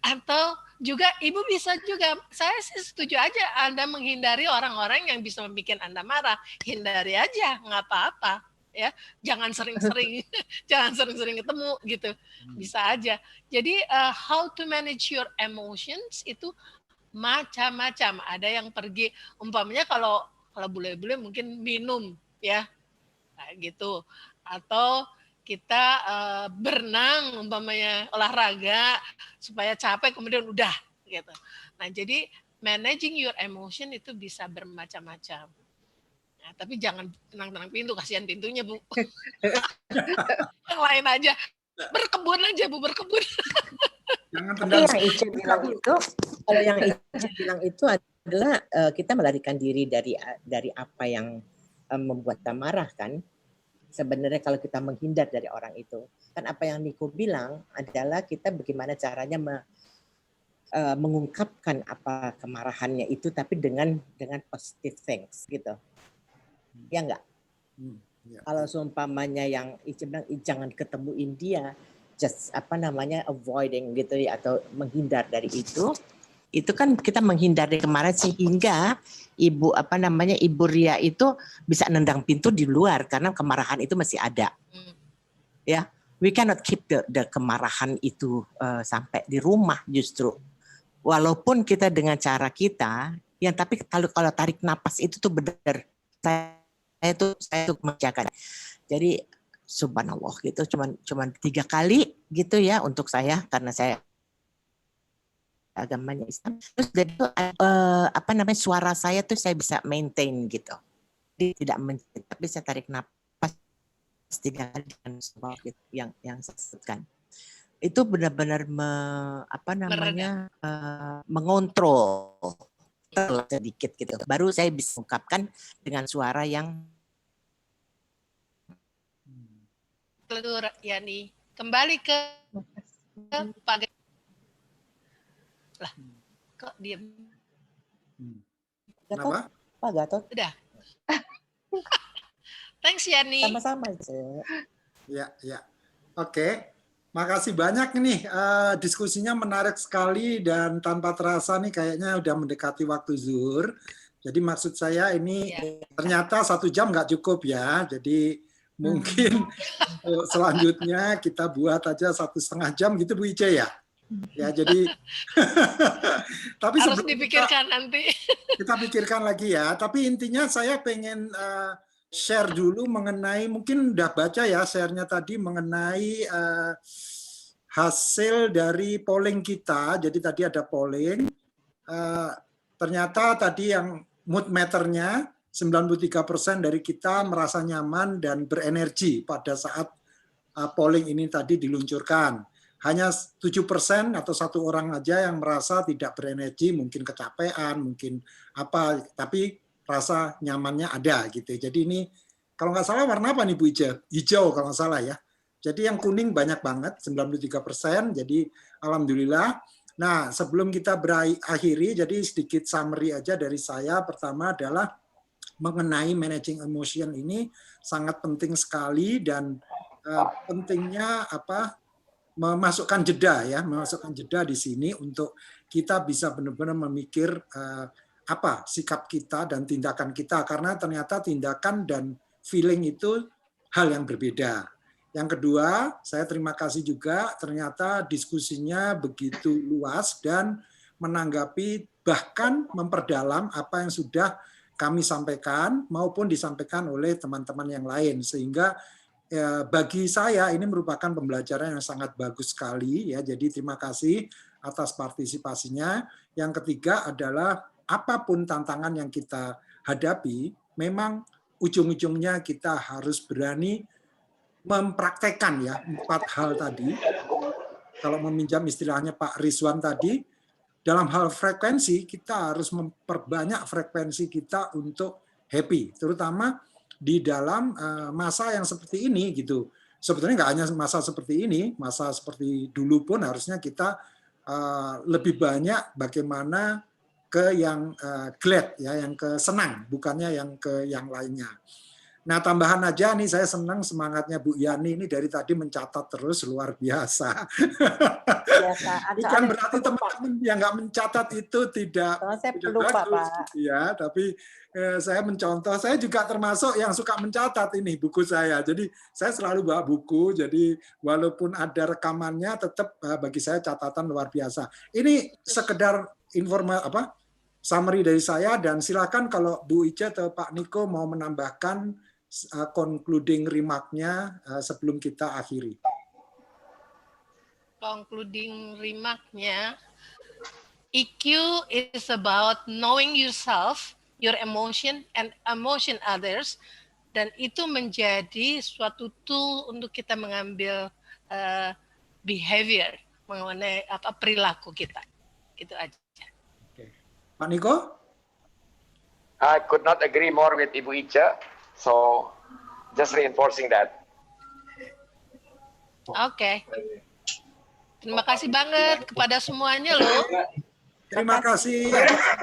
Atau juga Ibu bisa juga, saya sih setuju aja Anda menghindari orang-orang yang bisa membuat Anda marah, hindari aja, nggak apa-apa. Ya, jangan sering-sering ketemu gitu, bisa aja. Jadi how to manage your emotions itu macam-macam. Ada yang pergi, umpamanya kalau bule-bule mungkin minum ya, kayak gitu. Atau kita berenang, umpamanya olahraga supaya capek kemudian udah gitu. Nah, jadi managing your emotion itu bisa bermacam-macam. Nah, tapi jangan tenang-tenang pintu, kasihan pintunya Bu. Yang lain aja, berkebun aja Bu, berkebun. Tapi yang Ica bilang itu, kalau yang Ica bilang itu adalah kita melarikan diri dari apa yang membuat kita marah kan. Sebenarnya kalau kita menghindar dari orang itu, kan apa yang Niko bilang adalah kita bagaimana caranya mengungkapkan apa kemarahannya itu, tapi dengan positive things gitu, ya enggak? Ya. Kalau seumpamanya yang Ica bilang jangan ketemuin dia, just avoiding gitu ya, atau menghindar dari itu kan kita menghindar dari kemarin sehingga Ibu Ria itu bisa nendang pintu di luar karena kemarahan itu masih ada. Ya, we cannot keep the kemarahan itu sampai di rumah justru. Walaupun kita dengan cara kita, yang tapi kalau tarik napas itu tuh benar. Saya tuh menjaga. Jadi subhanallah gitu, cuman 3 kali gitu ya untuk saya karena saya agamanya Islam. Terus jadi suara saya tuh saya bisa maintain gitu. Jadi tidak tapi saya tarik napas 3 kali dengan sebab gitu, yang saya sebutkan. Itu benar-benar mengontrol sedikit gitu. Baru saya bisa ungkapkan dengan suara yang Yani. Kembali ke Pak lah. Kok diam? Kenapa? Pak Gatot. Udah. Thanks Yani. Sama-sama. Ya. Oke. Makasih banyak nih, diskusinya menarik sekali dan tanpa terasa nih kayaknya udah mendekati waktu zuhur. Jadi maksud saya ini ternyata 1 jam nggak cukup ya. Jadi mungkin selanjutnya kita buat aja 1,5 jam gitu Bu Ice ya. Ya jadi tapi harus dipikirkan nanti. Kita pikirkan lagi ya. Tapi intinya saya pengen share dulu mengenai, mungkin udah baca ya share-nya tadi mengenai hasil dari polling kita. Jadi tadi ada polling, ternyata tadi yang mood matter-nya 93% dari kita merasa nyaman dan berenergi pada saat polling ini tadi diluncurkan. Hanya 7% atau 1 orang aja yang merasa tidak berenergi, mungkin kecapean, mungkin apa, tapi rasa nyamannya ada gitu. Jadi ini kalau nggak salah warna apa nih Bu Ica? Hijau kalau nggak salah ya. Jadi yang kuning banyak banget, 93%. Jadi alhamdulillah. Nah sebelum kita berakhiri, jadi sedikit summary aja dari saya. Pertama adalah mengenai managing emotion ini sangat penting sekali dan pentingnya memasukkan jeda di sini untuk kita bisa benar-benar memikir apa sikap kita dan tindakan kita, karena ternyata tindakan dan feeling itu hal yang berbeda. Yang kedua, saya terima kasih juga ternyata diskusinya begitu luas dan menanggapi bahkan memperdalam apa yang sudah kami sampaikan maupun disampaikan oleh teman-teman yang lain, sehingga bagi saya ini merupakan pembelajaran yang sangat bagus sekali ya. Jadi terima kasih atas partisipasinya. Yang ketiga adalah apapun tantangan yang kita hadapi, memang ujung-ujungnya kita harus berani mempraktekkan ya 4 hal tadi. Kalau meminjam istilahnya Pak Rizwan tadi, dalam hal frekuensi kita harus memperbanyak frekuensi kita untuk happy, terutama di dalam masa yang seperti ini gitu. Sebetulnya nggak hanya masa seperti ini, masa seperti dulu pun harusnya kita lebih banyak bagaimana ke yang glad ya, yang ke senang, bukannya yang ke yang lainnya. Nah, tambahan aja nih, saya senang semangatnya Bu Yani ini dari tadi mencatat terus, luar biasa. Bukan berarti teman-teman yang nggak mencatat itu tidak bagus, gitu ya. Tapi saya mencontoh, saya juga termasuk yang suka mencatat ini buku saya. Jadi saya selalu bawa buku, jadi walaupun ada rekamannya, tetap bagi saya catatan luar biasa. Ini sekedar summary dari saya, dan silakan kalau Bu Ica atau Pak Niko mau menambahkan concluding remark-nya sebelum kita akhiri. Concluding remark-nya, EQ is about knowing yourself, your emotion, and emotion others, dan itu menjadi suatu tool untuk kita mengambil behavior mengenai perilaku kita. Itu aja. Pak Niko? I could not agree more with Ibu Ica. So just reinforcing that. Oke. Terima kasih banget kepada semuanya loh. Terima kasih.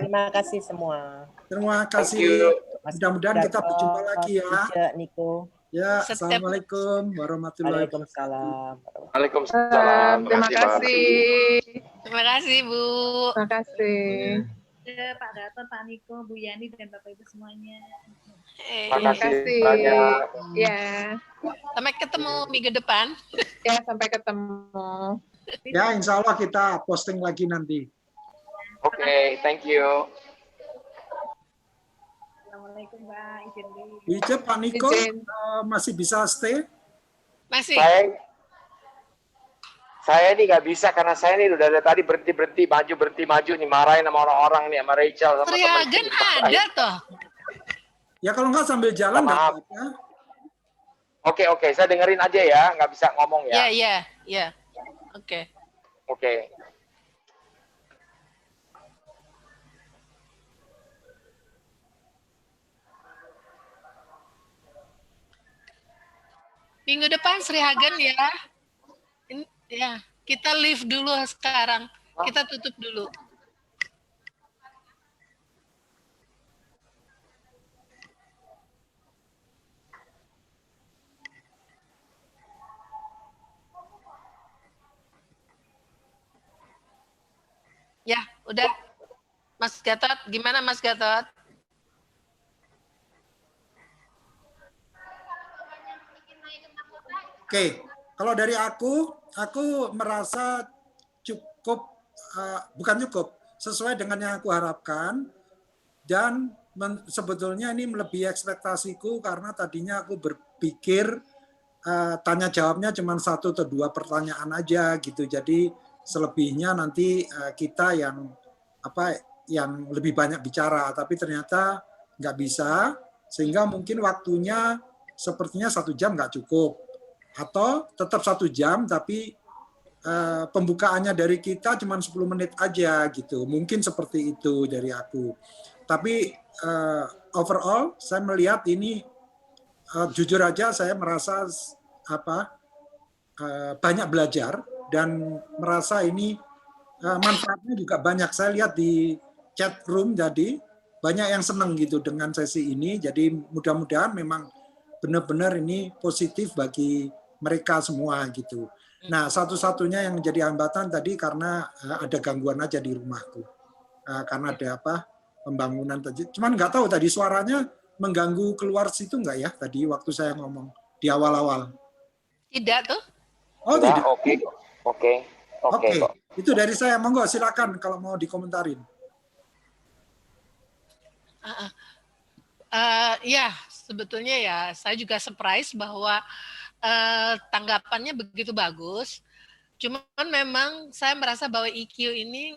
Terima kasih semua. Terima kasih. Mudah-mudahan kita berjumpa lagi ya. Niko. Ya, assalamualaikum warahmatullahi wabarakatuh. Waalaikumsalam. Terima kasih. Terima kasih Bu. Terima kasih. Pak Gatot, Pak Niko, Bu Yani, dan Bapak Ibu semuanya. Terima kasih banyak. Ya. Sampai ketemu minggu depan. Ya, sampai ketemu. Ya, insya Allah kita posting lagi nanti. Oke, thank you. Assalamualaikum Mbak, izin dulu. Ije, Pak Niko masih bisa stay? Masih. Saya ini nggak bisa karena saya ini udah dari tadi berhenti maju nih, marahin sama orang-orang nih, sama Rachel sama Triagen ada toh. Ya kalau nggak sambil jalan nggak apa-apa. Oke, saya dengerin aja ya, nggak bisa ngomong ya. Iya. Oke. Minggu depan Sri Hagen ya. Ya, kita leave dulu sekarang. Kita tutup dulu. Ya, udah. Mas Gatot, gimana Mas Gatot? Oke, kalau dari aku merasa cukup, bukan cukup, sesuai dengan yang aku harapkan, dan sebetulnya ini melebihi ekspektasiku karena tadinya aku berpikir tanya jawabnya cuma 1 atau 2 pertanyaan aja gitu, jadi selebihnya nanti kita yang lebih banyak bicara, tapi ternyata nggak bisa, sehingga mungkin waktunya sepertinya 1 jam nggak cukup. Atau tetap 1 jam tapi pembukaannya dari kita cuma 10 menit aja gitu. Mungkin seperti itu dari aku. Tapi overall saya melihat ini jujur aja saya merasa banyak belajar dan merasa ini manfaatnya juga banyak. Saya lihat di chat room jadi banyak yang senang gitu dengan sesi ini. Jadi mudah-mudahan memang benar-benar ini positif bagi mereka semua gitu. Nah, satu-satunya yang menjadi hambatan tadi karena ada gangguan aja di rumahku. Karena ada pembangunan tadi. Cuman nggak tahu tadi suaranya mengganggu keluar situ nggak ya tadi waktu saya ngomong di awal-awal. Tidak tuh. Oh, tidak. Oke. Itu dari saya. Monggo silakan kalau mau dikomentarin. Ya, sebetulnya ya saya juga surprise bahwa tanggapannya begitu bagus. Cuman memang saya merasa bahwa EQ ini